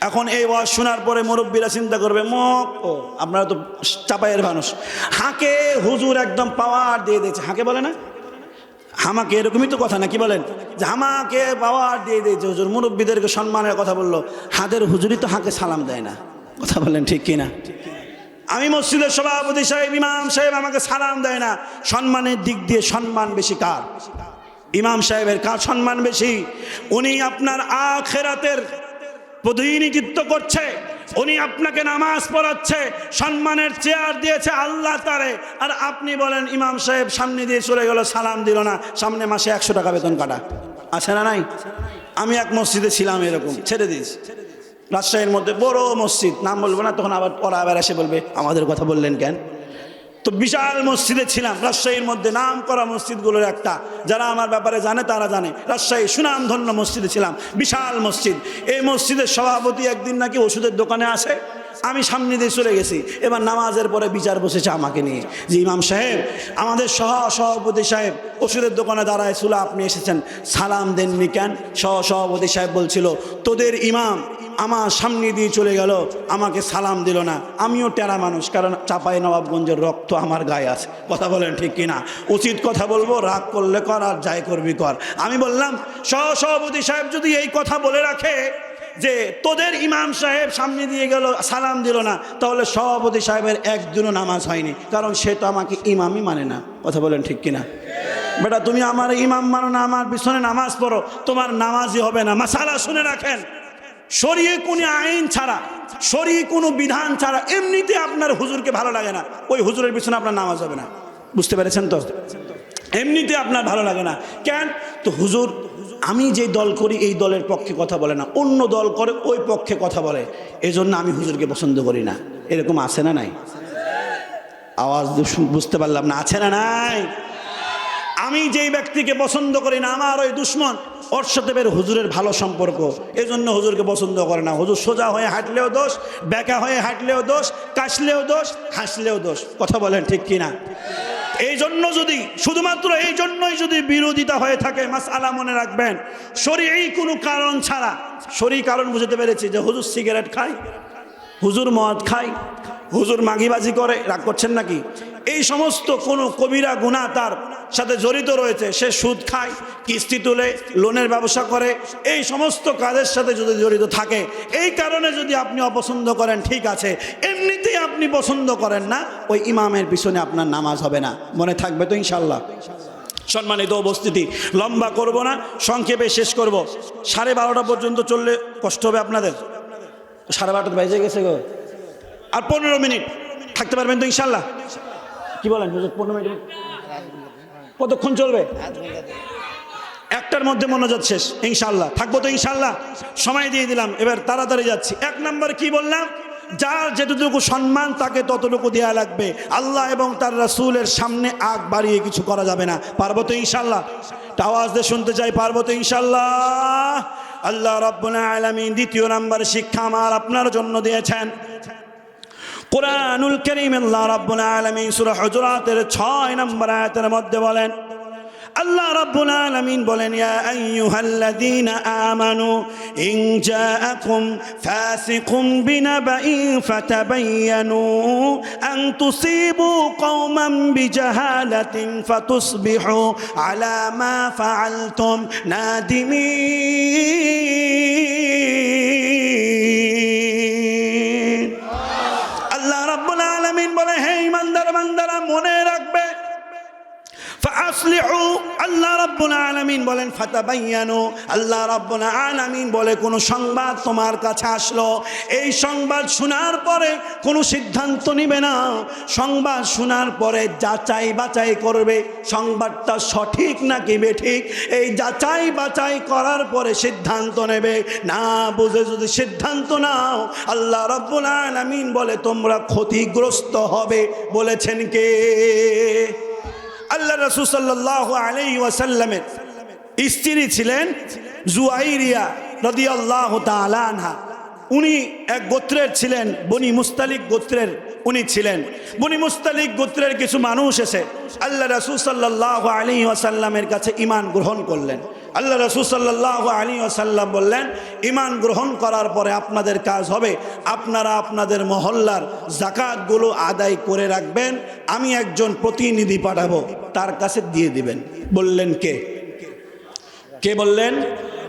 এখন এই ওয়াজ শোনার পরে মুরব্বীরা চিন্তা করবে, আপনারা তো চাপাইয়ের মানুষ, হাঁকে হুজুর একদম পাওয়ার দিয়ে দিয়েছে। হাঁকে বলে না, হামাকে, এরকমই তো কথা, না কি বলেন? যে হামাকে পাওয়ার দিয়ে দিয়েছে হুজুর, মুরব্বীদেরকে সম্মানের কথা বললো। হাতের হুজুরই তো হাঁকে সালাম দেয় না। কথা বলেন ঠিক কিনা? আমি মসজিদের সভাপতি সাহেব, ইমাম সাহেব আমাকে সালাম দেয় না। সম্মানের দিক দিয়ে সম্মান বেশি কার? ইমাম সাহেবের। কার সম্মান বেশি? উনি আপনার আখিরাতের প্রতিনিধিত্ব করছে, উনি আপনাকে নামাজ পড়াচ্ছে, সম্মানের চেয়ার দিয়েছে আল্লাহ তারে। আর আপনি বলেন ইমাম সাহেব সামনে দিয়ে চলে গেল, সালাম দিল না, সামনে মাসে 100 টাকা বেতন কাটা। আছে না নাই? আমি এক মসজিদে ছিলাম, এরকম ছেড়ে দিয়েছি, রাজশাহীর মধ্যে বড় মসজিদ, নাম বলবো না, তখন আবার ওরা আবার এসে বলবে আমাদের কথা বললেন কেন। তো বিশাল মসজিদে ছিলাম, রাজশাহীর মধ্যে নাম করা মসজিদগুলোর একটা, যারা আমার ব্যাপারে জানে তারা জানে, রাজশাহী সুনামধন্য মসজিদে ছিলাম, বিশাল মসজিদ। এই মসজিদের সভাপতি একদিন নাকি ওষুধের দোকানে আসে, আমি সামনে দিয়ে চলে গেছি। এবার নামাজের পরে বিচার বসেছে আমাকে নিয়ে, যে ইমাম সাহেব, আমাদের সভাপতি সাহেব ওষুধের দোকানে দাঁড়ায় ছিল, আপনি এসেছেন, সালাম দেননি কেন? সভাপতি সাহেব বলছিল, তোদের ইমাম আমার সামনে দিয়ে চলে গেল, আমাকে সালাম দিল না। আমিও টেরা মানুষ, কারণ চাপাই নবাবগঞ্জের রক্ত আমার গায়ে আছে। কথা বলেন ঠিক কিনা? উচিত কথা বলবো, রাগ করলে কর, আর যাই করবি কর। আমি বললাম, সভাপতি সাহেব যদি এই কথা বলে রাখে যে তোদের ইমাম সাহেব সামনে দিয়ে গেল, সালাম দিল না, তাহলে সভাপতি সাহেবের একদিনও নামাজ হয়নি, কারণ সে তো আমাকে ইমামই মানে না। কথা বলেন ঠিক কিনা? বেটা, তুমি আমার ইমাম মানো না, আমার পিছনে নামাজ পড়ো, তোমার নামাজই হবে না। মাসালা শুনে রাখেন, শরীয় কোনো আইন ছাড়া, শরীয় কোনো বিধান ছাড়া এমনিতে আপনার হুজুরকে ভালো লাগে না, ওই হুজুরের পিছনে আপনার নামাজ হবে না। বুঝতে পেরেছেন তো? এমনিতে আপনার ভালো লাগে না কেন? তো হুজুর, আমি যে দল করি এই দলের পক্ষে কথা বলে না, অন্য দল করে ওই পক্ষে কথা বলে, এজন্য আমি হুজুরকে পছন্দ করি না। এরকম আছে না নাই? আওয়াজ বুঝতে পারলাম না, আছে না নাই? আমি যেই ব্যক্তিকে পছন্দ করি না, আমার ওই দুশ্মন, ওর সাথে বের হুজুরের ভালো সম্পর্ক, এজন্য হুজুরকে পছন্দ করে না। হুজুর সোজা হয়ে হাঁটলেও দোষ, বেঁকা হয়ে হাঁটলেও দোষ, কাশলেও দোষ, হাসলেও দোষ। কথা বলেন ঠিক কিনা? এই জন্য যদি, শুধুমাত্র এই জন্যই যদি বিরোধিতা হয়ে থাকে, মাসআলা মনে রাখবেন, শরীয়ী কোনো কারণ ছাড়া, শরীয়ী কারণ বুঝতে পেরেছি যে হুজুর সিগারেট খায়, হুজুর মদ খায়, হুজুর মাগিবাজি করে, রাগ করছেন নাকি? এই সমস্ত কোনো কবিরা গুনাহ তার সাথে জড়িত রয়েছে, সে সুদ খায়, কিস্তি তুলে, লোনের ব্যবসা করে, এই সমস্ত কাজের সাথে যদি জড়িত থাকে, এই কারণে যদি আপনি অপছন্দ করেন, ঠিক আছে। এমনিতেই আপনি পছন্দ করেন না, ওই ইমামের পিছনে আপনার নামাজ হবে না। মনে থাকবে তো ইনশাল্লাহ? সম্মানিত উপস্থিতি, লম্বা করব না, সংক্ষেপে শেষ করব। 12:30 পর্যন্ত চললে কষ্ট হবে আপনাদের। 12:30 বেজে গেছে গো, আর 15 মিনিট থাকতে পারবেন তো ইনশাল্লাহ? কি বলেন হুজুর? 15 মিনিট কতক্ষণ চলবে? 1টার মধ্যে মোনাজাত শেষ, ইনশাল্লাহ থাকবো তো ইনশাল্লাহ? সময় দিয়ে দিলাম, এবার তাড়াতাড়ি যাচ্ছি। 1 নম্বর কি বললাম? যার যেটুকু সম্মান তাকে ততটুকু দেয়া লাগবে। আল্লাহ এবং তার রাসূলের সামনে আগ বাড়িয়ে কিছু করা যাবে না। পারবো তো ইনশাল্লাহ? আওয়াজ দিয়ে শুনতে চাই, পারবো তো ইনশাল্লাহ? আল্লাহ রাব্বুল আলামিন 2 নম্বর শিক্ষা আমার আপনার জন্য দিয়েছেন। কুরআনুল কারীম আল্লাহ রাব্বুল আলামিন সূরা হুজুরাতের 6 নম্বর আয়াতের মধ্যে বলেন, আল্লাহ রাব্বুল আলামিন বলেন, ইয়া আইয়ুহাল্লাযীনা আমানু ইন জাআকুম ফাসিকুম বিনাবাইন ফাতাবায়ানু আন তুসিবু কওমান বিজাহালাতিন ফাতুসবিহু আলা মা ফাআলতুম নাদিমিন। আল্লাহ রাব্বুল আলামিন বলে, হে ঈমানদার বান্দারা, মনে রাখবে, ফাসলিহু, আল্লাহ রাব্বুল আলামিন বলেন ফাতাবায়ানু, আল্লাহ রাব্বুল আলামিন বলে কোনো সংবাদ তোমার কাছে আসলো, এই সংবাদ শোনার পরে কোনো সিদ্ধান্ত নিবে না, সংবাদ শোনার পরে যাচাই বাছাই করবে সংবাদটা সঠিক নাকি বেঠিক, এই যাচাই বাছাই করার পরে সিদ্ধান্ত নেবে। না বুঝে যদি সিদ্ধান্ত নাও, আল্লাহ রাব্বুল আলামিন বলে তোমরা ক্ষতিগ্রস্ত হবে। বলেছেন কে? আল্লাহ রাসূল সাল্লাল্লাহু আলাইহি ওয়াসাল্লামের স্ত্রী ছিলেন জুয়াইরিয়া রাদিয়াল্লাহু তাআলা আনহা। উনি এক গোত্রের ছিলেন, বনি মুস্তালিক গোত্রের উনি ছিলেন। বনি মুস্তালিক গোত্রের কিছু মানুষ এসে আল্লাহ রাসূল সাল্লাল্লাহু আলাইহি ওয়াসাল্লামের কাছে ঈমান গ্রহণ করলেন। আল্লাহ রাসূল সাল্লাল্লাহু আলাইহি ওয়াসাল্লাম বললেন, ঈমান গ্রহণ করার পরে আপনাদের কাজ হবে, আপনারা আপনাদের মহল্লার যাকাতগুলো আদায় করে রাখবেন, আমি একজন প্রতিনিধি পাঠাবো, তার কাছে দিয়ে দিবেন। বললেন কে? কে বললেন?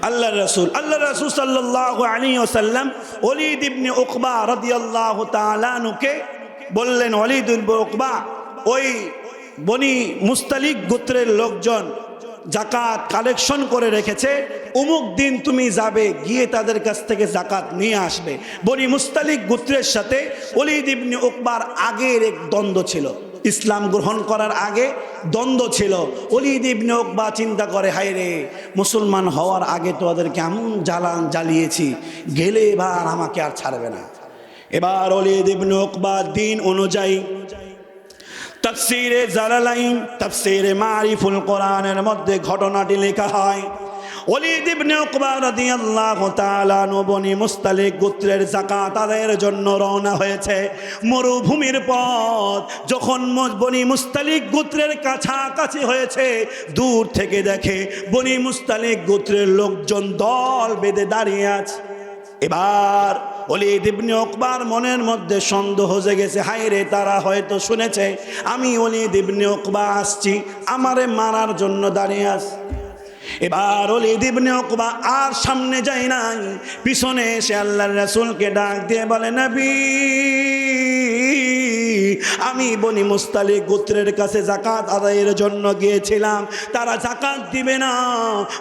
আল্লাহ রাসূল। আল্লাহ রাসূল সাল্লাল্লাহু আলাইহি ওয়াসাল্লাম ওলীদ ইবনে উকবা রাদিয়াল্লাহু তাআলা আনহুকে বললেন, ওলীদ ইবনে উকবা, ওই বনি মুস্তালিক গোত্রের লোকজন জাকাত কালেকশন করে রেখেছে, অমুক দিন তুমি যাবে, গিয়ে তাদের কাছ থেকে জাকাত নিয়ে আসবে। বনি মুস্তালিক গোত্রের সাথে ওলীদ ইবনে উকবার আগের এক দ্বন্দ্ব ছিল, ইসলাম গ্রহণ করার আগে দ্বন্দ্ব ছিল। ওলীদ ইবনে উকবা চিন্তা করে, হায় রে, মুসলমান হওয়ার আগে তো ওদেরকে এমন জ্বালিয়েছি, গেলে এবার আমাকে আর ছাড়বে না। এবার ওলীদ ইবনে উকবা দিন অনুযায়ী তাফসীরে জালালাইন, তাফসীরে মারিফুল কোরআনের মধ্যে ঘটনাটি লেখা হয়। ওলীদ ইবনে উকবা রাদিয়াল্লাহু তাআলা আনহু বনি মুস্তালিক গোত্রের যাকাত আদায়ের জন্য রওনা হয়েছে। মরুভূমির পথ যখন বনি মুস্তালিক গোত্রের কাছাকাছি হয়েছে, দূর থেকে দেখে বনি মুস্তালিক গোত্রের লোকজন দল বেঁধে দাঁড়িয়ে আছে। এবার ওলীদ ইবনে উকবার মনের মধ্যে সন্দেহ জেগেছে, হায় রে, তারা হয়তো শুনেছে আমি ওলীদ ইবনে উকবা আসছি, আমারে মারার জন্য দাঁড়িয়ে আছে। এবার ওলীদ ইবনে উকবা আর সামনে যায় নাই, পিছনে এসে আল্লাহর রাসূলকে ডাক দিয়ে বলে, নবী, আমি বনি মুস্তালিক গোত্রের কাছে যাকাত আদায়ের জন্য গিয়েছিলাম, তারা যাকাত দিবে না,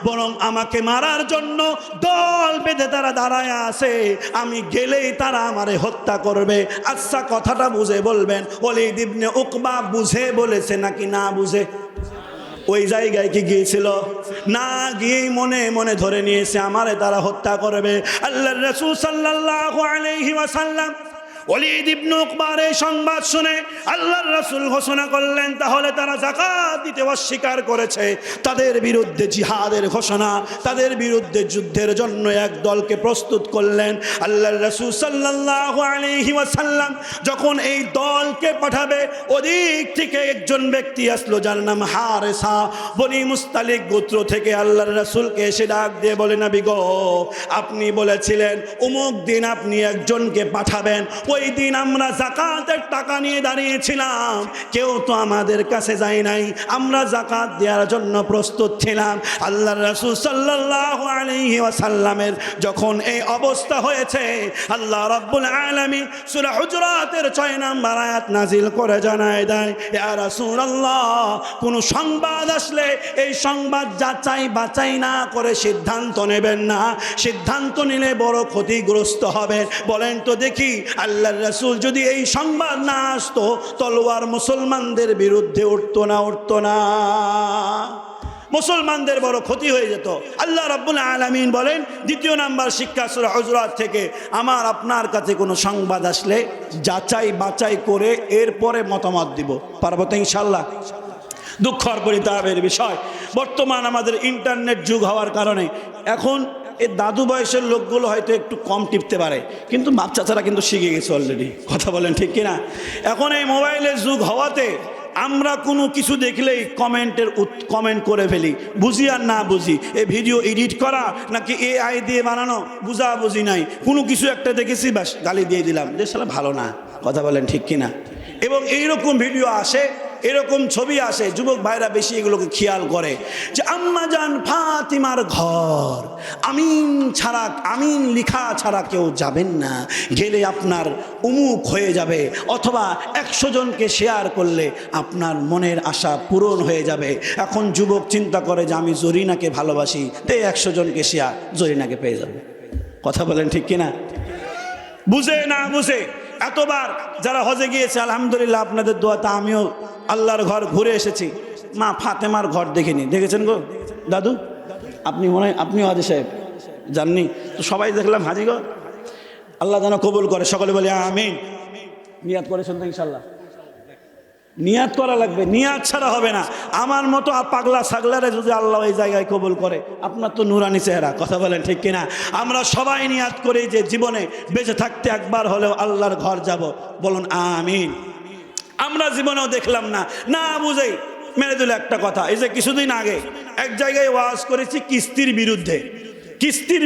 বরং আমাকে মারার জন্য দল বেঁধে তারা দাঁড়ায় আছে, আমি গেলেই তারা আমারে হত্যা করবে। আচ্ছা, কথাটা বুঝে বলবেন, ওলীদ ইবনে উকবা বুঝে বলেছে নাকি না বুঝে? ওই জায়গায় কি গিয়েছিল? না গিয়েই মনে মনে ধরে নিয়েছে আমারে তারা হত্যা করবে। আল্লাহর রাসূল সাল্লাল্লাহু আলাইহি ওয়াসাল্লাম ওলীদ ইবনে উকবার এই সংবাদ শুনে আল্লাহর রাসূল ঘোষণা করলেন, তাহলে তারা যাকাত দিতে অস্বীকার করেছে, তাদের বিরুদ্ধে জিহাদের ঘোষণা, তাদের বিরুদ্ধে যুদ্ধের জন্য এক দলকে প্রস্তুত করলেন। আল্লাহর রাসূল সাল্লাল্লাহু আলাইহি ওয়াসাল্লাম যখন এই দলকে পাঠাবে, ওদিক থেকে একজন ব্যক্তি আসলো, যার নাম হারেসা, বনি মুস্তালিক গোত্র থেকে আল্লাহর রাসূলকে এসে ডাক দিয়ে বলে, নবী গো, আপনি বলেছিলেন অমুক দিন আপনি একজনকে পাঠাবেন, ওই দিন আমরা যাকাতের টাকা নিয়ে দাঁড়িয়েছিলাম, কেউ তো আমাদের কাছে যায় নাই, আমরা যাকাত দেওয়ার জন্য প্রস্তুত ছিলাম। আল্লাহর রাসূল সাল্লাল্লাহু আলাইহি ওয়াসাল্লামের যখন এই অবস্থা হয়েছে, আল্লাহ রাব্বুল আলামিন সূরা হুজুরাতের 6 নম্বর আয়াত নাজিল করে জানায় দেয়, ইয়া রাসূলুল্লাহ, কোন সংবাদ আসলে এই সংবাদ যাচাই বাছাই না করে সিদ্ধান্ত নেবেন না, সিদ্ধান্ত নিলে বড় ক্ষতিগ্রস্ত হবে। বলেন তো দেখি, আল্লাহর রাসূল যদি এই সংবাদ না আসতো, তলোয়ার মুসলমানদের বিরুদ্ধে উঠতো না? উঠতো না? মুসলমানদের বড় ক্ষতি হয়ে যেত। আল্লাহ রাব্বুল আলামিন বলেন, দ্বিতীয় নাম্বার শিক্ষা সূরা হুজুরাত থেকে, আমার আপনার কাছে কোনো সংবাদ আসলে যাচাই বাছাই করে এরপরে মতামত দিব। পারবো তো ইনশাআল্লাহ? দুঃখ আর পরিতাপের বিষয়, বর্তমান আমাদের ইন্টারনেট যুগ হওয়ার কারণে এখন এই দাদু বয়সের লোকগুলো হয়তো একটু কম টিপতে পারে, কিন্তু বাপ চাচারা কিন্তু শিখে গেছে অলরেডি। কথা বলেন ঠিক কিনা? এখন এই মোবাইলের যুগ হওয়াতে আমরা কোনো কিছু দেখলেই কমেন্ট করে ফেলি, বুঝি আর না বুঝি। এই ভিডিও এডিট করা নাকি AI দিয়ে বানানো বুঝা বুঝি নাই, কোনো কিছু একটা দেখেছি ব্যাস গালি দিয়ে দিলাম, যে শালা ভালো না। কথা বলেন ঠিক কিনা? এবং এইরকম ভিডিও আসে, এরকম ছবি আসে, যুবক ভাইরা বেশি এগুলোকে খেয়াল করে যে আম্মাজান ফাতিমার ঘর আমিন লিখা ছাড়া কেউ যাবেন না, গেলে আপনার উমুক হয়ে যাবে, অথবা 100 জনকে শেয়ার করলে আপনার মনের আশা পূরণ হয়ে যাবে। এখন যুবক চিন্তা করে যে আমি জরিনাকে ভালোবাসি, তাই 100 জনকে শেয়ার, জরিনাকে পেয়ে যাবে। কথা বলেন ঠিক কিনা? বুঝে না বুঝে এতবার যারা হজে গিয়েছে, আলহামদুলিল্লাহ আপনাদের দোয়াতে আমিও আল্লাহর ঘর ঘুরে এসেছি। মা ফাতেমার ঘর দেখিনি, দেখেছেন গো দাদু? আপনিও হাজি সাহেব জাননি তো, সবাই দেখলাম হাজি গো। আল্লাহ যেন কবুল করে, সকলে বলে আমিন। নিয়াত করেছেন তো ইনশাল্লাহ? নিয়াত করা লাগবে, নিয়াত ছাড়া হবে না। আমার মতো পাগলা ছাগলারে যদি আল্লাহ এই জায়গায় কবুল করে, আপনার তো নুরানি চেহারা। কথা বলেন ঠিক কিনা? আমরা সবাই নিয়াত করি যে জীবনে বেঁচে থাকতে একবার হলেও আল্লাহর ঘর যাব, বলুন আমিন। আমরা জীবনেও দেখলাম না, না বুঝেই মেরে দিল একটা কথা। এই যে কিছুদিন আগে এক জায়গায় ওয়াজ করেছি কিস্তির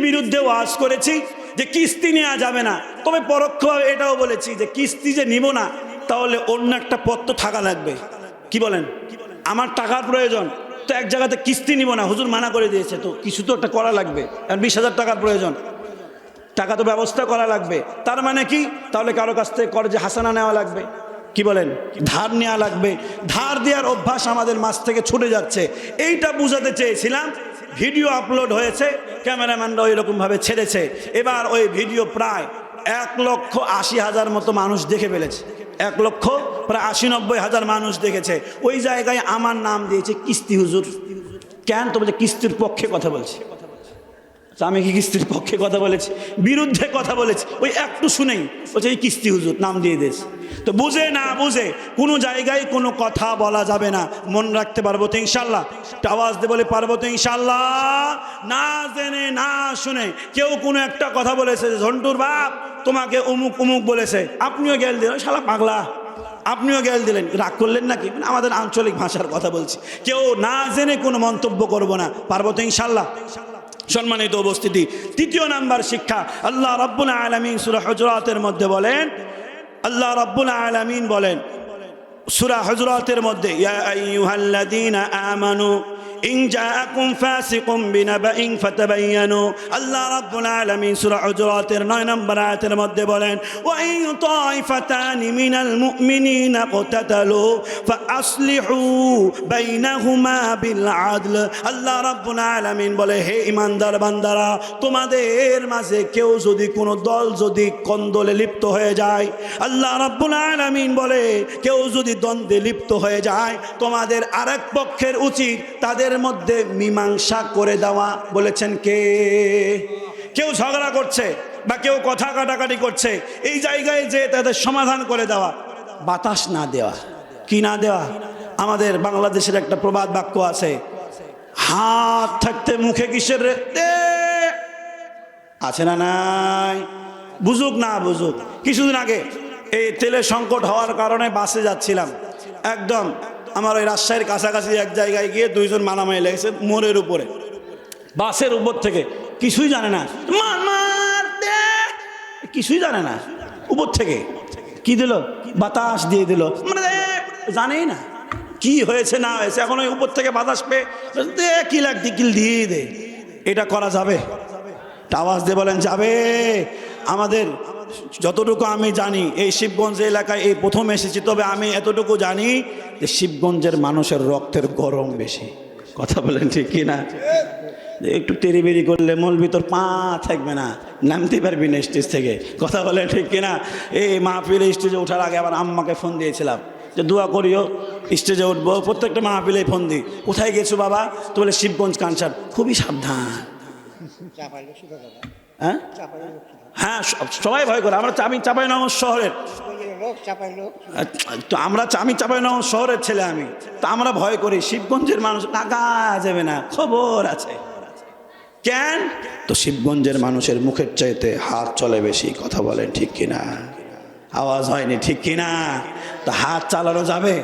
বিরুদ্ধে ওয়াজ করেছি যে কিস্তি নেওয়া যাবে না, তবে পরোক্ষভাবে এটাও বলেছি যে কিস্তি যে নিব না, তাহলে অন্য একটা পথ তো থাকা লাগবে। কি বলেন? আমার টাকার প্রয়োজন, তো এক জায়গাতে কিস্তি নিব না, হুজুর মানা করে দিয়েছে, তো কিছু তো একটা করা লাগবে। 20,000 টাকার প্রয়োজন, টাকা তো ব্যবস্থা করা লাগবে। তার মানে কি? তাহলে কারো কাছ থেকে কর্জে হাসানা নেওয়া লাগবে। কি বলেন? ধার নেওয়া লাগবে। ধার দেওয়ার অভ্যাস আমাদের মাঝ থেকে ছুটে যাচ্ছে, এইটা বুঝাতে চেয়েছিলাম। ভিডিও আপলোড হয়েছে, ক্যামেরাম্যানরা ওই রকমভাবে ছেড়েছে। এবার ওই ভিডিও প্রায় 1,80,000 মতো মানুষ দেখে ফেলেছে। 1,80,000-90,000 মানুষ দেখেছে। ওই জায়গায় আমার নাম দিয়েছে কিস্তি হুজুর। কেন? তো বলছে কিস্তির পক্ষে কথা বলছি। আমি কি কিস্তির পক্ষে কথা বলেছি? বিরুদ্ধে কথা বলেছি। ওই একটু শুনেই বলছে এই কিস্তি হুজুর নাম দিয়ে দিয়েছে। তো বুঝে না বুঝে কোনো জায়গায় কোনো কথা বলা যাবে না। মন রাখতে পারবো তো ইনশাল্লাহ? আওয়াজ দিয়ে বলে পারবো তো ইনশাল্লাহ? না জেনে না শুনে কেউ কোনো একটা কথা বলেছে, ঝন্টুর বাপ তোমাকে অমুক অমুক বলেছে, আপনিও গেল দিলেন, শালা পাগলা, আপনিও গেল দিলেন, রাগ করলেন নাকি? আমাদের আঞ্চলিক ভাষার কথা বলছি। কেউ না জেনে কোনো মন্তব্য করবো না, পারবো তো ইনশাল্লাহ? সম্মানিত উপস্থিতি, 3 নাম্বার শিক্ষা আল্লাহ রাব্বুল আলামিন সূরা হুজুরাতের মধ্যে বলেন, আল্লাহ রাব্বুল আলামিন বলেন সূরা হুজুরাতের মধ্যে, ইয়া আইয়ুহাল্লাযীনা আমানু ইন জাআকুম ফাসিকুম বিনাবাইন ফাতাবায়ানু। আল্লাহ রাব্বুল আলামিন সূরা হুজুরাতের 9 নম্বর আয়াতের মধ্যে বলেন, ওয়া ইন তাইফাতানি মিনাল মুমিনিনা ইকতাতালু ফাআসলিহু বাইনাহুমা বিল আদল। আল্লাহ রাব্বুল আলামিন বলে, হে ঈমানদার বান্দারা, তোমাদের মাঝে কেউ যদি কোনো দল যদি কন্দলে লিপ্ত হয়ে যায়, আল্লাহ রাব্বুল আলামিন বলে কেউ যদি দ্বন্দ্বে লিপ্ত হয়ে যায়, তোমাদের আরেক পক্ষের উচিত তাদের মধ্যে মীমাংসা করে দেওয়া। বলেছেন কে? কেউ ঝগড়া করছে বা কেউ কথা কাটাকাটি করছে, এই জায়গায় যে তাদের সমাধান করে দেওয়া, বাতাস না দেওয়া। কি না দেওয়া? আমাদের বাংলাদেশের একটা প্রবাদ বাক্য আছে, হাত থাকতে মুখে কিসের রে আছে না নাই? বুঝুক না বুঝুক, কিছুদিন আগে এই তেলের সংকট হওয়ার কারণে বাসে যাচ্ছিলাম, একদম আমার ওই রাজশাহীর কাছাকাছি এক জায়গায় গিয়ে 2 জন মারামারি লেগেছে মোড়ের উপরে, বাসের উপর থেকে। কিছুই জানে না, কিছুই জানে না, উপর থেকে কি দিল? বাতাস দিয়ে দিল, মানে জানেই না কি হয়েছে না হয়েছে। এখন ওই উপর থেকে বাতাস পেয়ে কি লাগতে কিল দিয়ে দে। এটা করা যাবে? আওয়াজ দিয়ে বলেন যাবে? আমাদের যতটুকু আমি জানি, এই শিবগঞ্জ এলাকায় এই প্রথম এসেছি, তবে আমি এতটুকু জানি যে শিবগঞ্জের মানুষের রক্তের গরম বেশি। কথা বলেন ঠিক কি না? একটু তেরিবেরি করলে মৌলবি তোর পা থাকবে না, নামতে পারবি না স্টেজ থেকে। কথা বলেন ঠিক কিনা? এই মাহফিলে স্টেজে ওঠার আগে আবার আম্মাকে ফোন দিয়েছিলাম যে দোয়া করিও, স্টেজে উঠবো। প্রত্যেকটা মাহফিলে ফোন দিই, কোথায় গেছো বাবা? তো বলে শিবগঞ্জ কনসার্ট। খুবই সাবধান। হ্যাঁ হ্যাঁ, সবাই ভয় করে। আমরা চাঁপাইনবাবগঞ্জ শহরের, তো আমি চাঁপাইনবাবগঞ্জ শহরের ছেলে, আমি তো আমরা ভয় করি। শিবগঞ্জের মানুষ টাকা যাবে না, খবর আছে। কেন? তো শিবগঞ্জের মানুষের মুখের চাইতে হাত চলে বেশি। কথা বলেন ঠিক কিনা? আওয়াজ হয়নি ঠিক কিনা? তো হাত চালানো যাবে?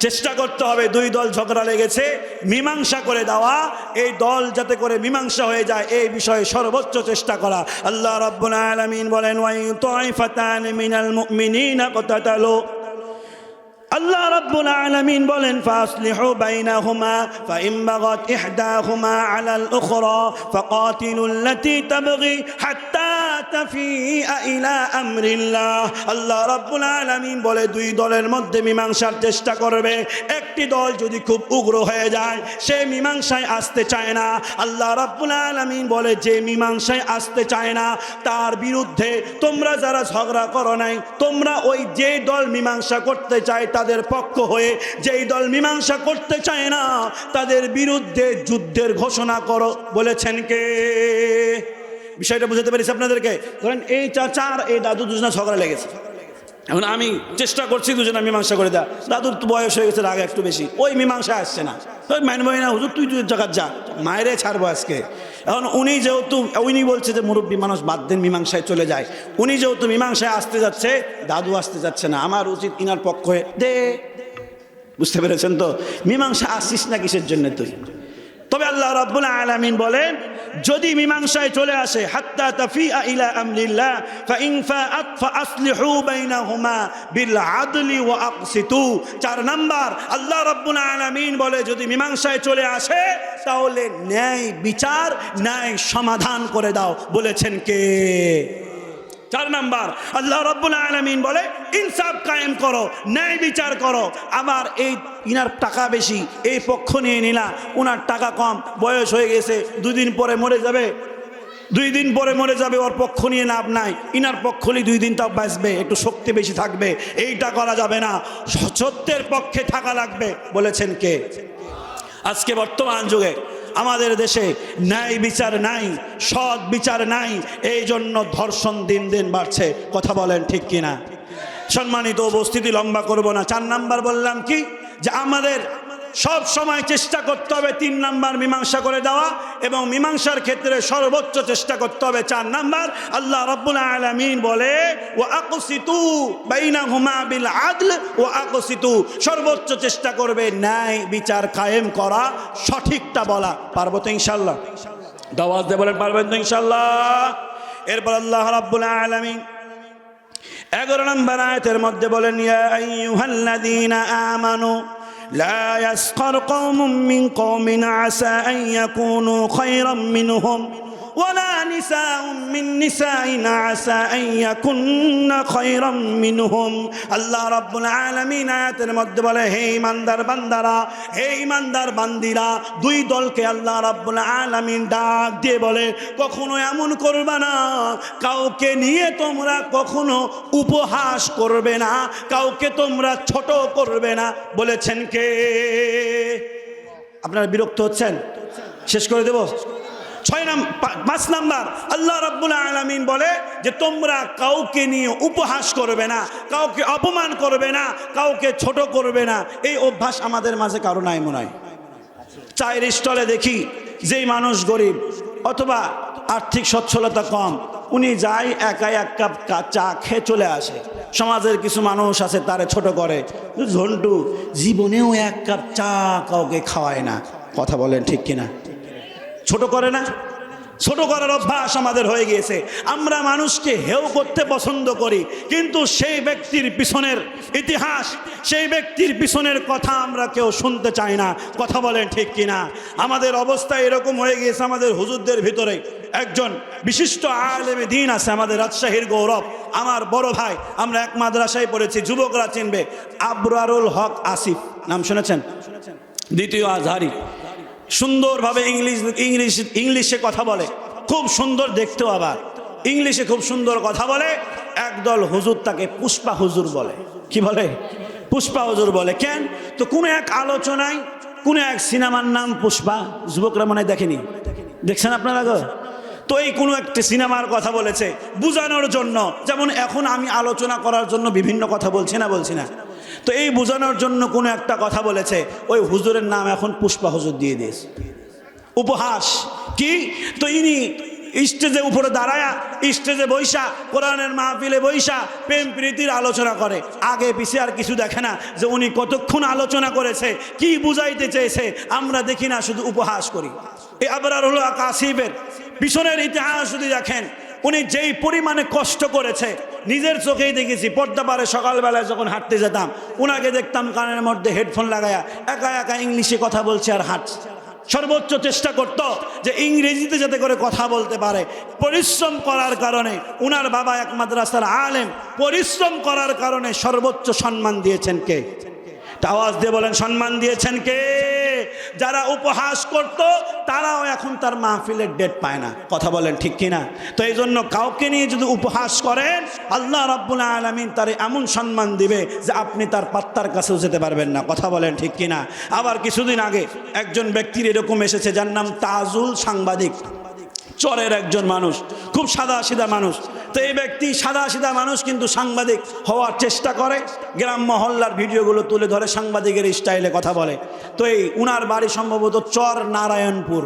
চেষ্টা করতে হবে, দুই দল ঝগড়া লেগেছে, মীমাংসা করে দেওয়া, এই দল যাতে করে মীমাংসা হয়ে যায় এই বিষয়ে সর্বোচ্চ চেষ্টা করা। আল্লাহ রাব্বুল আলামিন বলেন ওয়া ইন তাইফাতান মিনাল মুমিনিনা ইকতাতালু, আল্লাহ রাব্বুল আলামিন বলেন ফাসলিহু বাইনাহুমা ফাইন বাগাত ইহদাহুমা আলাল উখরা ফাকাতিলুল লাতী তাবগী হাত্তা তাফিআ ইলা আমরিল্লাহ। আল্লাহ রাব্বুল আলামিন বলে দুই দলের মধ্যে মীমাংসার চেষ্টা করবে। একটি দল যদি খুব উগ্র হয়ে যায়, সে মীমাংসায় আসতে চায় না, আল্লাহ রাব্বুল আলামিন বলে যে মীমাংসায় আসতে চায় না তার বিরুদ্ধে তোমরা যারা ঝগড়া করো নাই, তোমরা ওই যে দল মীমাংসা করতে চায় তাদের পক্ষ হয়ে, যেই দল মীমাংসা করতে চায় না তাদের বিরুদ্ধে যুদ্ধের ঘোষণা করো। বলেছেন কে? বিষয়টা বুঝাতে পারিস আপনাদেরকে? ধরেন এই চাচা আর এই দাদু দুজনা ঝগড়া লেগেছে, এখন আমি চেষ্টা করছি দুজনা মীমাংসা করে দেয়া, দাদুর তো বয়স হয়ে গেছে, রাগ একটু বেশি, ওই মীমাংসা আসছে না, ওই মানবই না হুজুর তুই দুই জায়গা যা, মায়েরে ছাড়বো আজকে। এখন উনি যেহেতু উনি বলছে যে মুরব্বী মানুষ বাদ দেন মীমাংসায় চলে যায়, উনি যেহেতু মীমাংসায় আসতে যাচ্ছে, দাদু আসতে যাচ্ছে না, আমার উচিত ইনার পক্ষ হয়ে দে। বুঝতে পেরেছেন তো? মীমাংসা আসিস না কিসের জন্য তুই? তবে আল্লাহ রাব্বুল আলামিন বলেন যদি মীমাংসায় চলে আসে হাত্তা তাফিআ ইলা আমরিল্লাহ ফাইন ফাআত ফাসলিহু বাইনাহুমা বিল আদলি ওয়া আকসিতু। 4 নাম্বার আল্লাহ রাব্বুল আলামিন বলে যদি মীমাংসায় চলে আসে তাহলে ন্যায় বিচার, ন্যায় সমাধান করে দাও। বলেছেন কে? 4 নাম্বার আল্লাহ রাব্বুল আলামিন বলে ইনসাফ কায়েম করো, ন্যায় বিচার করো। আবার এই ইনার টাকা বেশি, এই পক্ষ নিয়ে নিলা, ওনার টাকা কম, বয়স হয়ে গেছে, 2 দিন পরে মরে যাবে, 2 দিন পরে মরে যাবে, ওর পক্ষ নিয়ে লাভ নাই, ইনার পক্ষ নিয়ে 2 দিন তাও বাঁচবে, একটু শক্তি বেশি থাকবে, এইটা করা যাবে না, সত্যের পক্ষে থাকা লাগবে। বলেছেন কে? আজকে বর্তমান যুগে আমাদের দেশে ন্যায় বিচার নাই, সৎ বিচার নাই, এই জন্য ধর্ষণ দিন দিন বাড়ছে। কথা বলেন ঠিক কিনা? সম্মানিত উপস্থিতি, লম্বা করব না। 4 নাম্বার বললাম কি, যে আমাদের সব সময় চেষ্টা করতে হবে 3 নাম্বার মীমাংসা করে দেওয়া, এবং মীমাংসার ক্ষেত্রে সর্বোচ্চ চেষ্টা করতে হবে 4 নাম্বার। আল্লাহ রাব্বুল আলামিন বলে ওয়া আকসিতু বাইনাহুমা বিল আদল ওয়া আকসিতু, সর্বোচ্চ চেষ্টা করবে ন্যায় বিচার কায়েম করা, সঠিকটা বলা। পারবো তো ইনশাআল্লাহ? দাওয়াত দিয়ে বলেন পারবেন তো ইনশাআল্লাহ? এরপর আল্লাহ রাব্বুল আলামিন 11 নম্বর আয়াতের মধ্যে বলেন ইয়া আইয়ুহাল্লাযীনা আমানু لا يسخر قوم من قوم عسى أن يكونوا خيرا منهم ولا نساء من نساء عسى أن يكن خيرا منهم। আল্লাহ রাব্বুল আলামিন আয়াতের মধ্যে বলে হে ইমানদার বান্দারা, হে ইমানদার বান্দিরা, 2 দলকে আল্লাহ রাব্বুল আলামিন ডাক দিয়ে বলে কখনো এমন করবে না, কাউকে নিয়ে তোমরা কখনো উপহাস করবে না, কাউকে তোমরা ছোট করবে না। বলেছেন কে? আপনারা বিরক্ত হচ্ছেন? শেষ করে দেব? 5 নাম্বার আল্লাহ রাব্বুল আলামিন বলে যে তোমরা কাউকে নিয়ে উপহাস করবে না, কাউকে অপমান করবে না, কাউকে ছোট করবে না। এই অভ্যাস আমাদের মাঝে কারো নাই মনে হয়। চায়ের স্টলে দেখি যেই মানুষ গরিব অথবা আর্থিক সচ্ছলতা কম, উনি যায় একাই 1 কাপ চা খেয়ে চলে আসে। সমাজের কিছু মানুষ আছে তারে ছোট করে, ঝন্টু জীবনেও 1 কাপ চা কাউকে খাওয়ায় না। কথা বলেন ঠিক কিনা? ছোট করে না? ছোট করার অভ্যাস আমাদের হয়ে গিয়েছে। আমরা মানুষকে হেয় করতে পছন্দ করি, কিন্তু সেই ব্যক্তির পিছনের ইতিহাস, সেই ব্যক্তির পিছনের কথা আমরা কেউ শুনতে চাই না। কথা বলেন ঠিক কিনা? আমাদের অবস্থা এরকম হয়ে গিয়েছে। আমাদের হুজুরদের ভিতরে একজন বিশিষ্ট আলেমে দ্বীন আছে, আমাদের রাজশাহীর গৌরব, আমার বড় ভাই, আমরা এক মাদ্রাসায় পড়েছি, যুবকরা চিনবে, আবরারুল হক আসিফ, নাম শুনেছেন? দ্বিতীয় আজহারি, সুন্দরভাবে ইংলিশে কথা বলে, খুব সুন্দর দেখতেও, আবার ইংলিশে খুব সুন্দর কথা বলে। একদল হুজুর তাকে পুষ্পা হুজুর বলে। কি বলে? পুষ্পা হুজুর বলে। কেন? তো কোনো এক আলোচনায় কোনো এক সিনেমার নাম পুষ্পা, যুবকরা মনে দেখেনি, দেখছেন আপনারা গো? তো এই কোনো একটা সিনেমার কথা বলেছে বোঝানোর জন্য, যেমন এখন আমি আলোচনা করার জন্য বিভিন্ন কথা বলছি না, তো এই বোঝানোর জন্য কোনো একটা কথা বলেছে, ওই হুজুরের নাম এখন পুষ্পা হুজুর দিয়ে দিয়েছে। উপহাস কি? তো ইনি স্টেজে উপরে দাঁড়ায়া স্টেজে বৈশা কোরআনের মাহফিলে বৈশা প্রেম প্রীতির আলোচনা করে, আগে পিছিয়ে আর কিছু দেখে না যে উনি কতক্ষণ আলোচনা করেছে, কি বুঝাইতে চেয়েছে, আমরা দেখি না, শুধু উপহাস করি। এই আবরারুল কাসিবের পিছনের ইতিহাস যদি দেখেন, উনি যেই পরিমাণে কষ্ট করেছে নিজের চোখেই দেখেছি। পর্দা পারে সকালবেলায় যখন হাঁটতে যেতাম উনাকে দেখতাম কানের মধ্যে হেডফোন লাগায়া একা একা ইংলিশে কথা বলছে আর হাঁটছে। সর্বোচ্চ চেষ্টা করত যে ইংরেজিতে যাতে করে কথা বলতে পারে। পরিশ্রম করার কারণে, উনার বাবা এক মাদ্রাসার আলেম, পরিশ্রম করার কারণে সর্বোচ্চ সম্মান দিয়েছেন কে? আওয়াজ দিয়ে বলেন, সম্মান দিয়েছেন কে? যারা উপহাস করত তারাও এখন তার মাহফিলের ডেট পায় না। কথা বলেন ঠিক কিনা? তো এই জন্য কাউকে নিয়ে যদি উপহাস করেন, আল্লাহ রাব্বুল আলামিন তার এমন সম্মান দিবে যে আপনি তার পাত্তার কাছেও যেতে পারবেন না। কথা বলেন ঠিক কিনা? আবার কিছুদিন আগে একজন ব্যক্তির এরকম এসেছে, যার নাম তাজুল, সাংবাদিক, চরের একজন মানুষ, খুব সাদা সিধা মানুষ। তো এই ব্যক্তি সাদা সিধা মানুষ কিন্তু সাংবাদিক হওয়ার চেষ্টা করে, গ্রাম মহল্লার ভিডিওগুলো তুলে ধরে, সাংবাদিকের স্টাইলে কথা বলে। তো এই উনার বাড়ি সম্ভবত চর নারায়ণপুর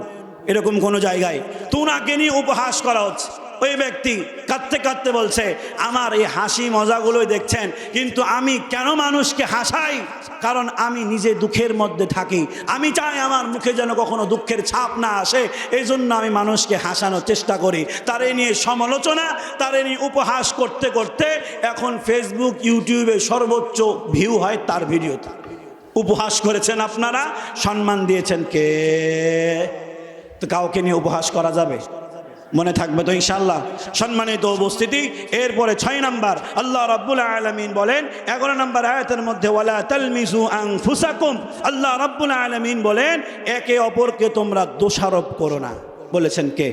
এরকম কোনো জায়গায়। তো উনাকে নিয়ে উপহাস করা হচ্ছে। ওই ব্যক্তি কাঁদতে কাঁদতে বলছে, আমার এই হাসি মজাগুলোই দেখছেন, কিন্তু আমি কেন মানুষকে হাসাই? কারণ আমি নিজে দুঃখের মধ্যে থাকি, আমি চাই আমার মুখে যেন কখনো দুঃখের ছাপ না আসে, এই জন্য আমি মানুষকে হাসানোর চেষ্টা করি। তারে নিয়ে সমালোচনা, তারে নিয়ে উপহাস করতে করতে এখন ফেসবুক, ইউটিউবে সর্বোচ্চ ভিউ হয় তার ভিডিওতে। উপহাস করেছেন আপনারা, সম্মান দিয়েছেন কে? তো কাউকে নিয়ে উপহাস করা যাবে? মনে থাকবে তো ইনশাআল্লাহ। সম্মানিত উপস্থিতি, এরপরে 6 নাম্বার আল্লাহ রাব্বুল আলামিন বলেন 11 নম্বর আয়াতের মধ্যে, ওয়ালা তালমিজু আনফুসাকুম, আল্লাহ রাব্বুল আলামিন বলেন একে অপরকে তোমরা দোষারোপ করো না। বলেছেন কে?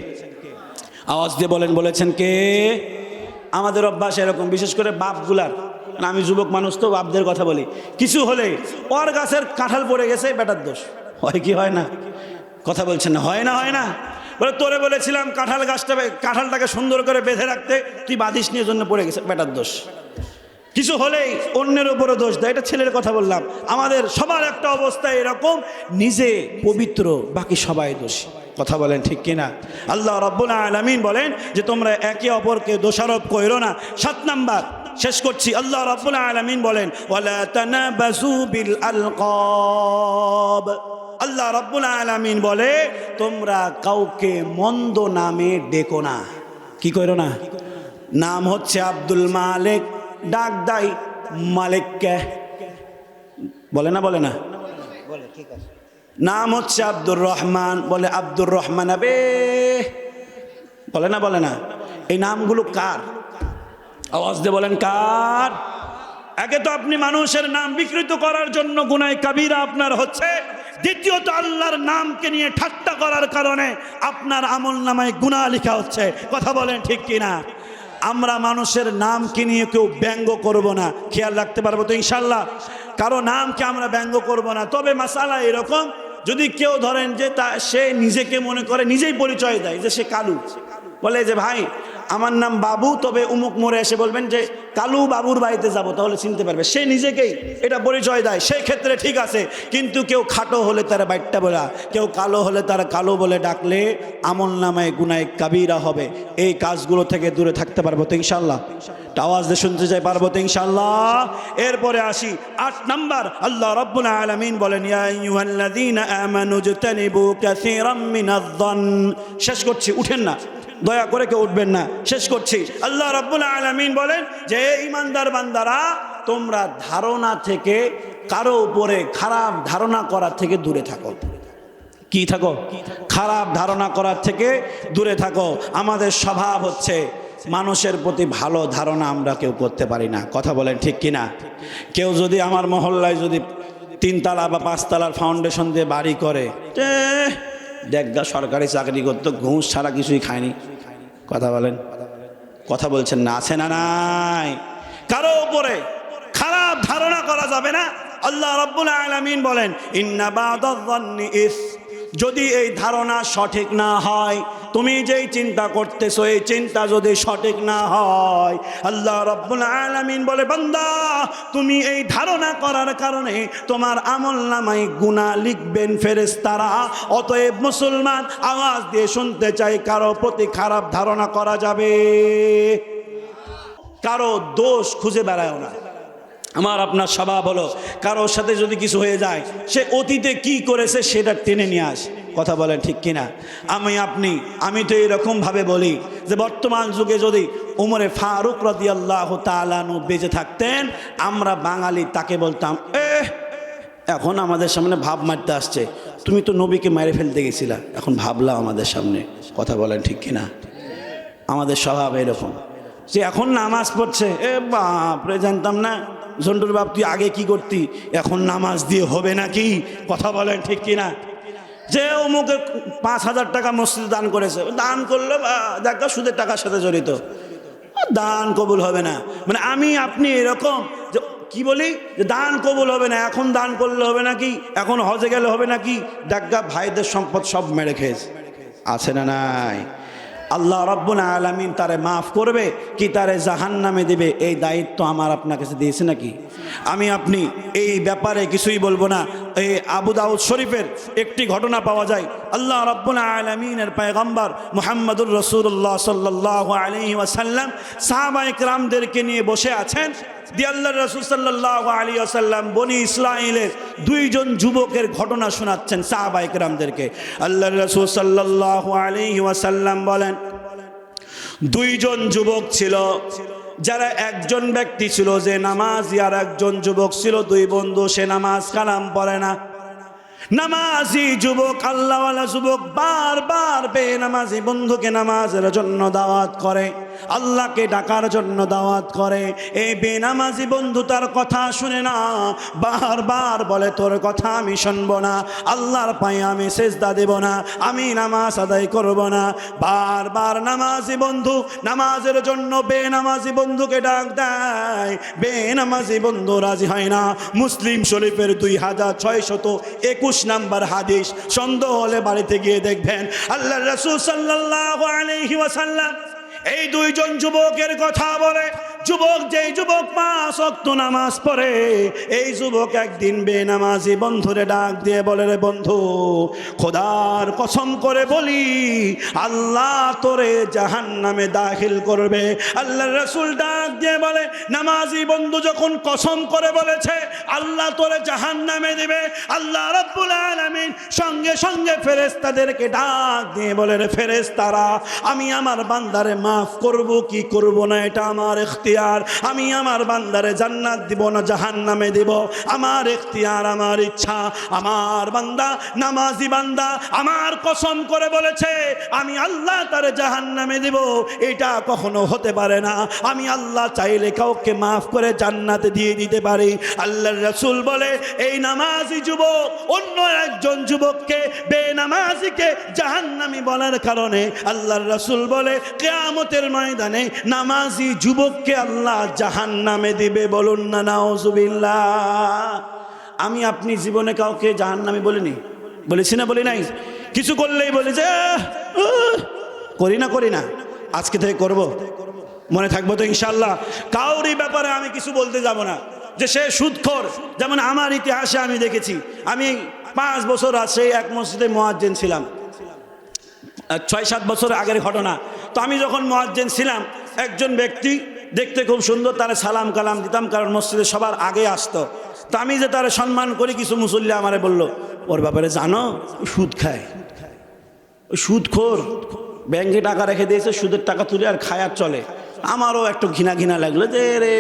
আওয়াজ দিয়ে বলেন, বলেছেন কে? আমাদের অভ্যাস এরকম, বিশেষ করে বাপগুলার, আমি যুবক মানুষ তো বাপদের কথা বলি, কিছু হলে ওর গাছের কাঁঠাল পড়ে গেছে, বেটার দোষ। হয় কি হয় না? কথা বলছেন না? হয় না? হয় না? বলে তোরে বলেছিলাম কাঁঠালটাকে সুন্দর করে বেঁধে রাখতে, তুই বাঁধিস নিয়ে জন্য পড়ে গেছে, বেটার দোষ। কিছু হলেই অন্যের উপরে দোষ দেয়। এটা ছেলের কথা বললাম। আমাদের সবার একটা অবস্থা এরকম, নিজে পবিত্র, বাকি সবাই দোষী। কথা বলেন ঠিক কিনা? আল্লাহ রাব্বুল আলামিন বলেন যে তোমরা একে অপরকে দোষারোপ করো না। 7 নাম্বার শেষ করছি, আল্লাহ রাব্বুল আলামিন বলেন ওয়ালা তানাবাসু বিল আলকাব, আল্লাহ রাব্বুল আলামিন বলে তোমরা কাউকে মন্দ নামে ডেকো না। কি করো না? নাম হচ্ছে আব্দুল মালিক, ডাক দাই মালিককে, বলে না? বলে না? নাম হচ্ছে আব্দুর রহমান, বলে আব্দুর রহমান আবে, বলে না? বলে না? এই নামগুলো কার? আওয়াজ দিয়ে বলেন কার? একে তো আপনি মানুষের নাম বিকৃত করার জন্য গুনাহ কাবীরা আপনার হচ্ছে, দ্বিতীয়ত আল্লাহর নামকে নিয়ে ঠাট্টা করার কারণে আপনার আমলনামায় গুনাহ লেখা হচ্ছে। কথা বলেন ঠিক কিনা? আমরা মানুষের নামকে নিয়ে কেউ ব্যঙ্গ করব না, খেয়াল রাখতে পারবো তো ইনশাল্লাহ? কারো নামকে আমরা ব্যঙ্গ করব না। তবে মাসালা এরকম, যদি কেউ ধরেন যে সে নিজেকে মনে করে, নিজেই পরিচয় দেয় যে সে কালু, বলে যে ভাই আমার নাম বাবু, তবে উমুক মোড়ে এসে বলবেন যে কালু বাবুর বাড়িতে যাব, তাহলে চিনতে পারবে। সে নিজেকেই এটা পরিচয় দেয়, সেই ক্ষেত্রে ঠিক আছে। কিন্তু কেউ খাটো হলে তারা বাইটটা বলা, কেউ কালো হলে তারা কালো বলে ডাকলে আমল নামায় গুনাহ কাবীরা হবে। এই কাজগুলো থেকে দূরে থাকতে পারবো তো ইনশাল্লাহ? আওয়াজ দিয়ে শুনতে চাই, পারবো তো ইনশাল্লাহ? এরপরে আসি 8 নাম্বার, আল্লাহ রাব্বুল আলামিন বলেন ইয়া আইয়ুহাল্লাযীনা আমানু জতানিবু কাসীরাম মিনায-যন্ন। শেষ করছি, উঠেন না, দয়া করে কেউ উঠবেন না, শেষ করছি। আল্লাহ রাব্বুল আলামিন বলেন যে ঈমানদার বান্দারা তোমরা ধারণা থেকে, কারো উপরে খারাপ ধারণা করার থেকে দূরে থাকো। কি থাকো? খারাপ ধারণা করার থেকে দূরে থাকো। আমাদের স্বভাব হচ্ছে মানুষের প্রতি ভালো ধারণা আমরা কেউ করতে পারি না। কথা বলেন ঠিক কিনা? কেউ যদি আমার মহল্লায় যদি 3 তলা বা 5 তলার ফাউন্ডেশন দিয়ে বাড়ি করে, দেখগা সরকারি চাকরি করতো, ঘুষ ছাড়া কিছুই খায়নি। কথা বলেন, কথা বলছেন না? আছে না নাই? কারো উপরে খারাপ ধারণা করা যাবে না। আল্লাহ রাব্বুল আলামিন বলেন ইন্না বাদায-যন্নি ইস, যদি এই ধারণা সঠিক না হয়, তুমি যেই চিন্তা করতেছো এই চিন্তা যদি সঠিক না হয়, আল্লাহ রাব্বুল আলামিন বলে বান্দা তুমি এই ধারণা করার কারণে তোমার আমলনামায় গুনাহ লিখবেন ফেরেশতারা। অতএব মুসলমান আওয়াজ দিয়ে শুনতে চাই, কারো প্রতি খারাপ ধারণা করা যাবে, কারো দোষ খুঁজে বেড়ায় না। আমার আপনার স্বভাব হলো কারোর সাথে যদি কিছু হয়ে যায় সে অতীতে কি করেছে সেটা টেনে নিয়ে আসে। কথা বলেন ঠিক কিনা? আমি তো এরকমভাবে বলি যে বর্তমান যুগে যদি উমরে ফারুক রাদিয়াল্লাহু তাআলা আনহু বেঁচে থাকতেন, আমরা বাঙালি তাকে বলতাম এখন আমাদের সামনে ভাব মারতে আসছে, তুমি তো নবীকে মেরে ফেলতে গেছিলা, এখন ভাবলা আমাদের সামনে। কথা বলেন ঠিক কিনা? আমাদের স্বভাব এরকম যে এখন নামাজ পড়ছে, বাপরে জানতাম না, জন্টুর বাপ তুই আগে কি করতি, এখন নামাজ দিয়ে হবে নাকি? কথা বলেন ঠিক কিনা? যে অমুকে 5,000 টাকা মসজিদে দান করেছে, দান করলো দেখা সুদের টাকার সাথে জড়িত, দান কবুল হবে না। মানে আপনি এরকম যে কি বলি যে দান কবুল হবে না, এখন দান করলে হবে নাকি, এখন হজে গেলে হবে নাকি, দেখা ভাইদের সম্পদ সব মেরে খেয়েছে। আছে না নাই? আল্লাহ রাব্বুল আলামিন তারে মাফ করবে কি তারে জাহান্নামে দিবে, এই দায়িত্ব আমার আপনার কাছে দিয়েছে নাকি? আপনি এই ব্যাপারে কিছুই বলবো না। এই আবু দাউদ শরীফের একটি ঘটনা পাওয়া যায়। আল্লাহ রাব্বুল আলামিনের পয়গম্বর মুহাম্মদুর রাসূলুল্লাহ সাল্লাল্লাহু আলাইহি ওয়াসাল্লাম সাহাবায়ে কেরামদেরকে নিয়ে বসে আছেন। আল্লাহর রাসূল সাল্লাল্লাহু আলাইহি ওয়াসাল্লাম বনি ইসরাঈলের 2 জন যুবকের ঘটনা শোনাচ্ছেন সাহাবায়ে কেরামদেরকে। আল্লাহর রাসূল সাল্লাল্লাহু আলাইহি ওয়াসাল্লাম বলেন 2 জন যুবক ছিল, যারা একজন ব্যক্তি ছিল যে নামাজি, আর একজন যুবক ছিল 2 বন্ধু, সে নামাজ কালাম পড়ে না। নামাজি যুবক, আল্লাহওয়ালা যুবক বারবার বেনামাজি বন্ধুকে নামাজের জন্য দাওয়াত করে, আল্লাহকে ডাকার জন্য দাওয়াত করে। এই বেনামাজি বন্ধু তার কথা শুনে না, বারবার বলে তোর কথা আমি শুনবো না, আল্লাহর পায়ে আমি সেজদা দেব না, আমি নামাজ আদায় করব না। বারবার নামাজি বন্ধু নামাজের জন্য বেনামাজি বন্ধুকে ডাক দেয়, বেনামাজি বন্ধু রাজি হয় না। মুসলিম শরীফের 2621 নাম্বার হাদিস। সন্দেহ হলে বাড়িতে গিয়ে দেখবেন। আল্লাহর রাসূল সাল্লাল্লাহু আলাইহি ওয়াসাল্লাম এই 2 জন যুবকের কথা বলে। যেই যুবক 5 ওয়াক্ত নামাজ পড়ে, এই যুবক একদিন বেনামাজি বন্ধুরে ডাক দিয়ে বলে, রে বন্ধু, খোদার কসম করে বলি আল্লাহ তোরে জাহান্নামে দাখিল করবে। আল্লাহর রাসূল ডাক দিয়ে বলে, নামাজি বন্ধু যখন কসম করে বলেছে আল্লাহ তোরে জাহান্নামে দিবে, আল্লাহ রাব্বুল আলামিন সঙ্গে সঙ্গে ফেরেশতাদেরকে ডাক দিয়ে বলে, রে ফেরেশতারা, আমি আমার বান্দারে মাফ করব কি করব না এটা আমার ইখতিয়ার। আমি আমার বান্দারে জান্নাত দিব না জাহান্নামে দিব, আমার ইখতিয়ার, আমার ইচ্ছা। আমার বান্দা নামাজি বান্দা আমার কসম করে বলেছে আমি আল্লাহ তারে জাহান্নামে দিব, এটা কখনো হতে পারে না। আমি আল্লাহ চাইলে কাউকে মাফ করে জান্নাতে দিয়ে দিতে পারি। আল্লাহর রাসূল বলে, এই নামাজি যুবক অন্য একজন যুবককে বেনামাজিকে জাহান্নামী বলার কারণে আল্লাহর রাসূল বলে কিয়ামতের ময়দানে নামাজি যুবককে আল্লাহ জাহান্নামে দিবে। বলুন না নাউজুবিল্লাহ। আমি আপনি জীবনে কাউকে জাহান্নামী বলিনি, বলেছি না বলি নাই? কিছু করলেই বলি যে করি না, আজকে থেকে করব, মনে থাকবো তো ইনশাআল্লাহ। কাউরি ব্যাপারে আমি কিছু বলতে যাব না যে সে সুদখোর। যেমন আমার ইতিহাসে আমি দেখেছি, আমি 5 বছর আছে এক মসজিদে মুয়াজ্জিন ছিলাম, 6-7 বছর আগের ঘটনা। তো আমি যখন মুয়াজ্জিন ছিলাম, একজন ব্যক্তি দেখতে খুব সুন্দর, তারে সালাম কালাম দিতাম, কারণ মসজিদে সবার আগে আসতো। তো আমি যে তারে সম্মান করি, কিছু মুসল্লি আমারে বলল, ওর ব্যাপারে জানো, সুদ খায়, সুদখোর, ব্যাংকে টাকা রেখে দিয়েছে, সুদের টাকা তুলে আর খায় আর চলে। আমারও একটু ঘৃণা লাগলো যে রে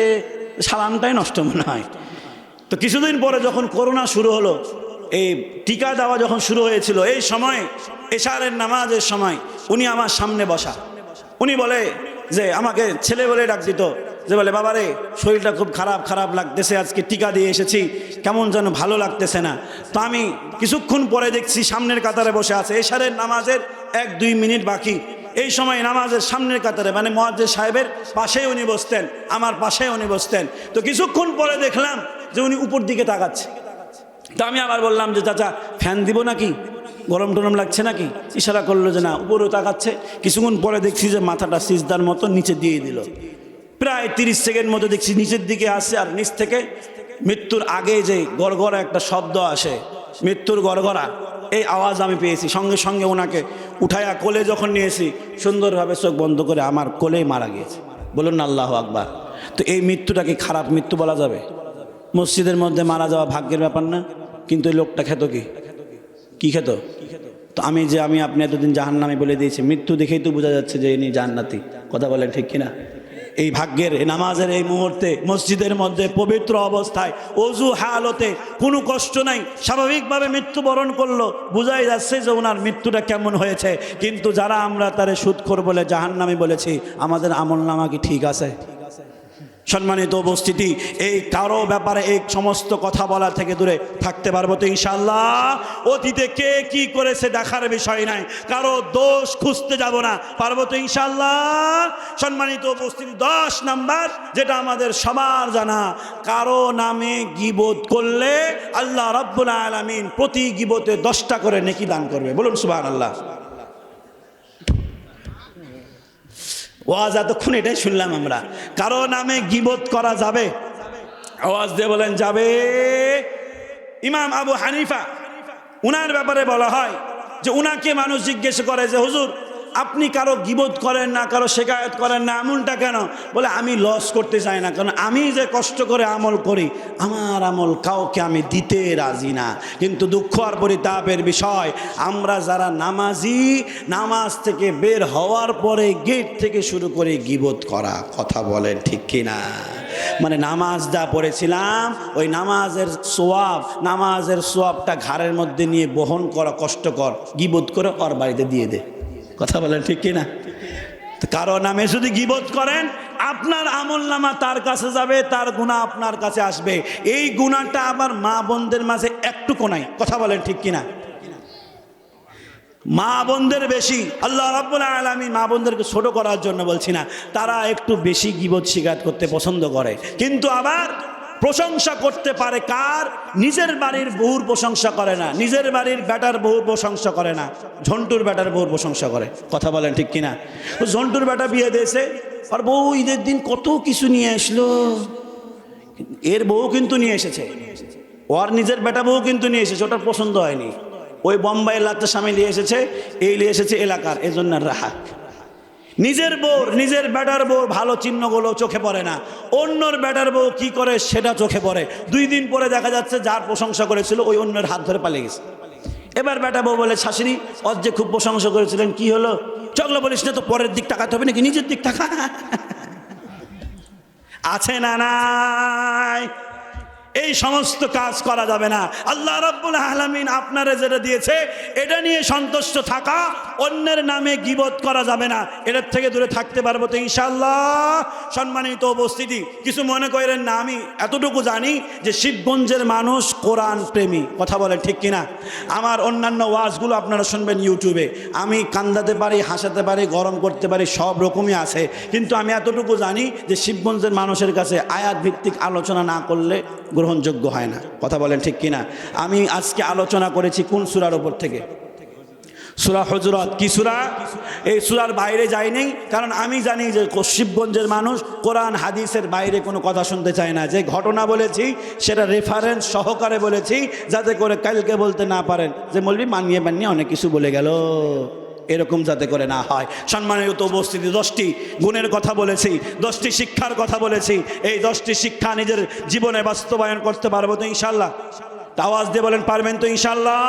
সালামটাই নষ্ট মনে হয়। তো কিছুদিন পরে যখন করোনা শুরু হলো, এই টিকা দেওয়া যখন শুরু হয়েছিল, এই সময় এশারের নামাজের সময় উনি আমার সামনে বসা। উনি বলে যে আমাকে ছেলে বলে ডাক দিত, যে বলে বাবারে শরীরটা খুব খারাপ লাগতেছে, আজকে টিকা দিয়ে এসেছি, কেমন যেন ভালো লাগতেছে না। তো আমি কিছুক্ষণ পরে দেখছি সামনের কাতারে বসে আছে, এশারের নামাজের 1-2 মিনিট বাকি। এই সময় নামাজের সামনের কাতারে, মানে মুয়াজ্জিন সাহেবের পাশেই উনি বসতেন, আমার পাশেই উনি বসতেন। তো কিছুক্ষণ পরে দেখলাম যে উনি উপর দিকে তাকাচ্ছে। তো আমি আবার বললাম যে চাচা ফ্যান দিব নাকি? গরম টরম লাগছে নাকি? ইশারা করলো যে না, উপরেও তাকাচ্ছে। কিছুক্ষণ পরে দেখছি যে মাথাটা সিজদার মতো নিচে দিয়ে দিল। প্রায় 30 সেকেন্ড মতো দেখছি নিচের দিকে আসে, আর নিচ থেকে মৃত্যুর আগে যে গড়গড়া একটা শব্দ আসে, মৃত্যুর গড়গড়া, এই আওয়াজ আমি পেয়েছি। সঙ্গে সঙ্গে ওনাকে উঠায়া কোলে যখন নিয়েছি, সুন্দরভাবে চোখ বন্ধ করে আমার কোলেই মারা গিয়েছে। বলুন না আল্লাহু আকবার। তো এই মৃত্যুটা কি খারাপ মৃত্যু বলা যাবে? মসজিদের মধ্যে মারা যাওয়া ভাগ্যের ব্যাপার না? কিন্তু এই লোকটা খেত কি খেত? তো আমি আপনি এতদিন জাহান্নামী বলে দিয়েছি, মৃত্যু দেখেই তো বোঝা যাচ্ছে যে ইনি জান্নাতি। কথা বলেন ঠিক কিনা? এই ভাগ্যের এই নামাজের এই মুহূর্তে মসজিদের মধ্যে পবিত্র অবস্থায় ওযু হালতে কোনো কষ্ট নাই, স্বাভাবিকভাবে মৃত্যুবরণ করলো, বোঝাই যাচ্ছে যে ওনার মৃত্যুটা কেমন হয়েছে। কিন্তু যারা আমরা তারে সুদখোর বলে জাহান্নামী বলেছি, আমাদের আমলনামা কি ঠিক আছে? সম্মানিত উপস্থিতি, এই কারো ব্যাপারে এই সমস্ত কথা বলা থেকে দূরে থাকতে পারবো তো ইনশাআল্লাহ? অতীতে কে কি করেছে দেখার বিষয় নাই, কারো দোষ খুঁজতে যাব না, পারবো তো ইনশাআল্লাহ? সম্মানিত উপস্থিতি, 10 নাম্বার যেটা আমাদের সবার জানা, কারো নামে গীবত করলে আল্লাহ রাব্বুল আলামিন প্রতি গীবতে 10টা করে নেকি দান করবে। বলুন সুবহানাল্লাহ। ওয়াজ এতক্ষণ এটাই শুনলাম আমরা। কারো নামে গীবত করা যাবে? আওয়াজ দিয়ে বলেন যাবে। ইমাম আবু হানিফা, উনার ব্যাপারে বলা হয় যে উনাকে মানুষ জিজ্ঞেস করে যে হুজুর আপনি কারো গীবত করেন না, কারো শিকায়ত করেন না, এমনটা কেন? বলে আমি লস করতে চাই না, কারণ আমি যে কষ্ট করে আমল করি, আমার আমল কাউকে আমি দিতে রাজি না। কিন্তু দুঃখ আর পরিতাপের বিষয়, আমরা যারা নামাজি, নামাজ থেকে বের হওয়ার পরে গেট থেকে শুরু করে গীবত করা। কথা বলেন ঠিক কিনা? মানে নামাজ যা পড়েছিলাম, ওই নামাজের সোয়াবটা ঘাড়ের মধ্যে নিয়ে বহন করা কষ্টকর, গীবত করে ওর বাড়িতে দিয়ে দে। কথা বলেন ঠিক কিনা? কারো নামে যদি গীবত করেন, আপনার আমলনামা তার কাছে যাবে, তার গুনাহ আপনার কাছে আসবে। এই গুনাহটা আবার মা বোনদের মাঝে একটুকু নাই। কথা বলেন ঠিক কিনা? মা বোনদের বেশি। আল্লাহ রাব্বুল আলামিন মা বোনদেরকে ছোট করার জন্য বলছি না, তারা একটু বেশি গীবত শিকায়ত করতে পছন্দ করে। কিন্তু আবার প্রশংসা করতে পারে কার? নিজের বাড়ির বহুর প্রশংসা করে না, নিজের বাড়ির বেটার বহুর প্রশংসা করে না, ঝন্টুর বেটার বহুর প্রশংসা করে। কথা বলেন ঠিক কিনা? ঝন্টুর বেটা বিয়ে দিয়েছে, আর বউ ঈদের দিন কত কিছু নিয়ে আসলো। এর বউ কিন্তু নিয়ে এসেছে, ওর নিজের বেটা বউ কিন্তু নিয়ে এসেছে, ওটার পছন্দ হয়নি। ওই বোম্বাইয়ের লাচ্চার স্বামী নিয়ে এসেছে, এই নিয়ে এসেছে এলাকার, এজন্য রাহা। নিজের বউ, নিজের বেটার বউ ভালো চিহ্নগুলো চোখে পড়ে না, অন্যর বেটার বউ কি করে সেটা চোখে পড়ে। 2 দিন পরে দেখা যাচ্ছে যার প্রশংসা করেছিল ওই অন্যের হাত ধরে পালিয়ে গেছে। এবার বেটা বউ বলে, শাশুড়ি ওর যে খুব প্রশংসা করেছিলেন, কি হলো? চগলা বলিস না তো, পরের দিক তাকাতে হবে নাকি, নিজের দিক তাকা। আছে না নাই? এই সমস্ত কাজ করা যাবে না। আল্লাহ রাব্বুল আলামিন আপনারে যেটা দিয়েছে এটা নিয়ে সন্তুষ্ট থাকা, অন্যের নামে গীবত করা যাবে না, এটার থেকে দূরে থাকতে পারবো তো ইনশাআল্লাহ? সম্মানিত উপস্থিতি, কিছু মনে করেন না, আমি এতটুকু জানি যে শিবগঞ্জের মানুষ কোরআন প্রেমী। কথা বলে ঠিক কিনা? আমার অন্যান্য ওয়াজগুলো আপনারা শুনবেন ইউটিউবে, আমি কান্দাতে পারি, হাসাতে পারি, গরম করতে পারি, সব রকমই আছে। কিন্তু আমি এতটুকু জানি যে শিবগঞ্জের মানুষের কাছে আয়াত ভিত্তিক আলোচনা না করলে গ্রহণযোগ্য হয় না। কথা বলেন ঠিক কিনা? আমি আজকে আলোচনা করেছি কোন সূরার উপর থেকে? সূরা হুজুরাত। কি সূরা? এই সূরার বাইরে যাইনি, কারণ আমি জানি যে শিবগঞ্জের মানুষ কোরআন হাদিসের বাইরে কোনো কথা শুনতে চায় না। যে ঘটনা বলেছি সেটা রেফারেন্স সহকারে বলেছি, যাতে করে কালকে বলতে না পারেন যে মৌলভী বানিয়ে অনেক কিছু বলে গেল, এরকম যাতে করে না হয়। সম্মানিত উপস্থিতি, 10টি গুণের কথা বলেছি, 10টি শিক্ষার কথা বলেছি। এই 10টি শিক্ষা নিজের জীবনে বাস্তবায়ন করতে পারবো তো ইনশাআল্লাহ? আওয়াজ দিয়ে বলেন পারবেন তো ইনশাআল্লাহ?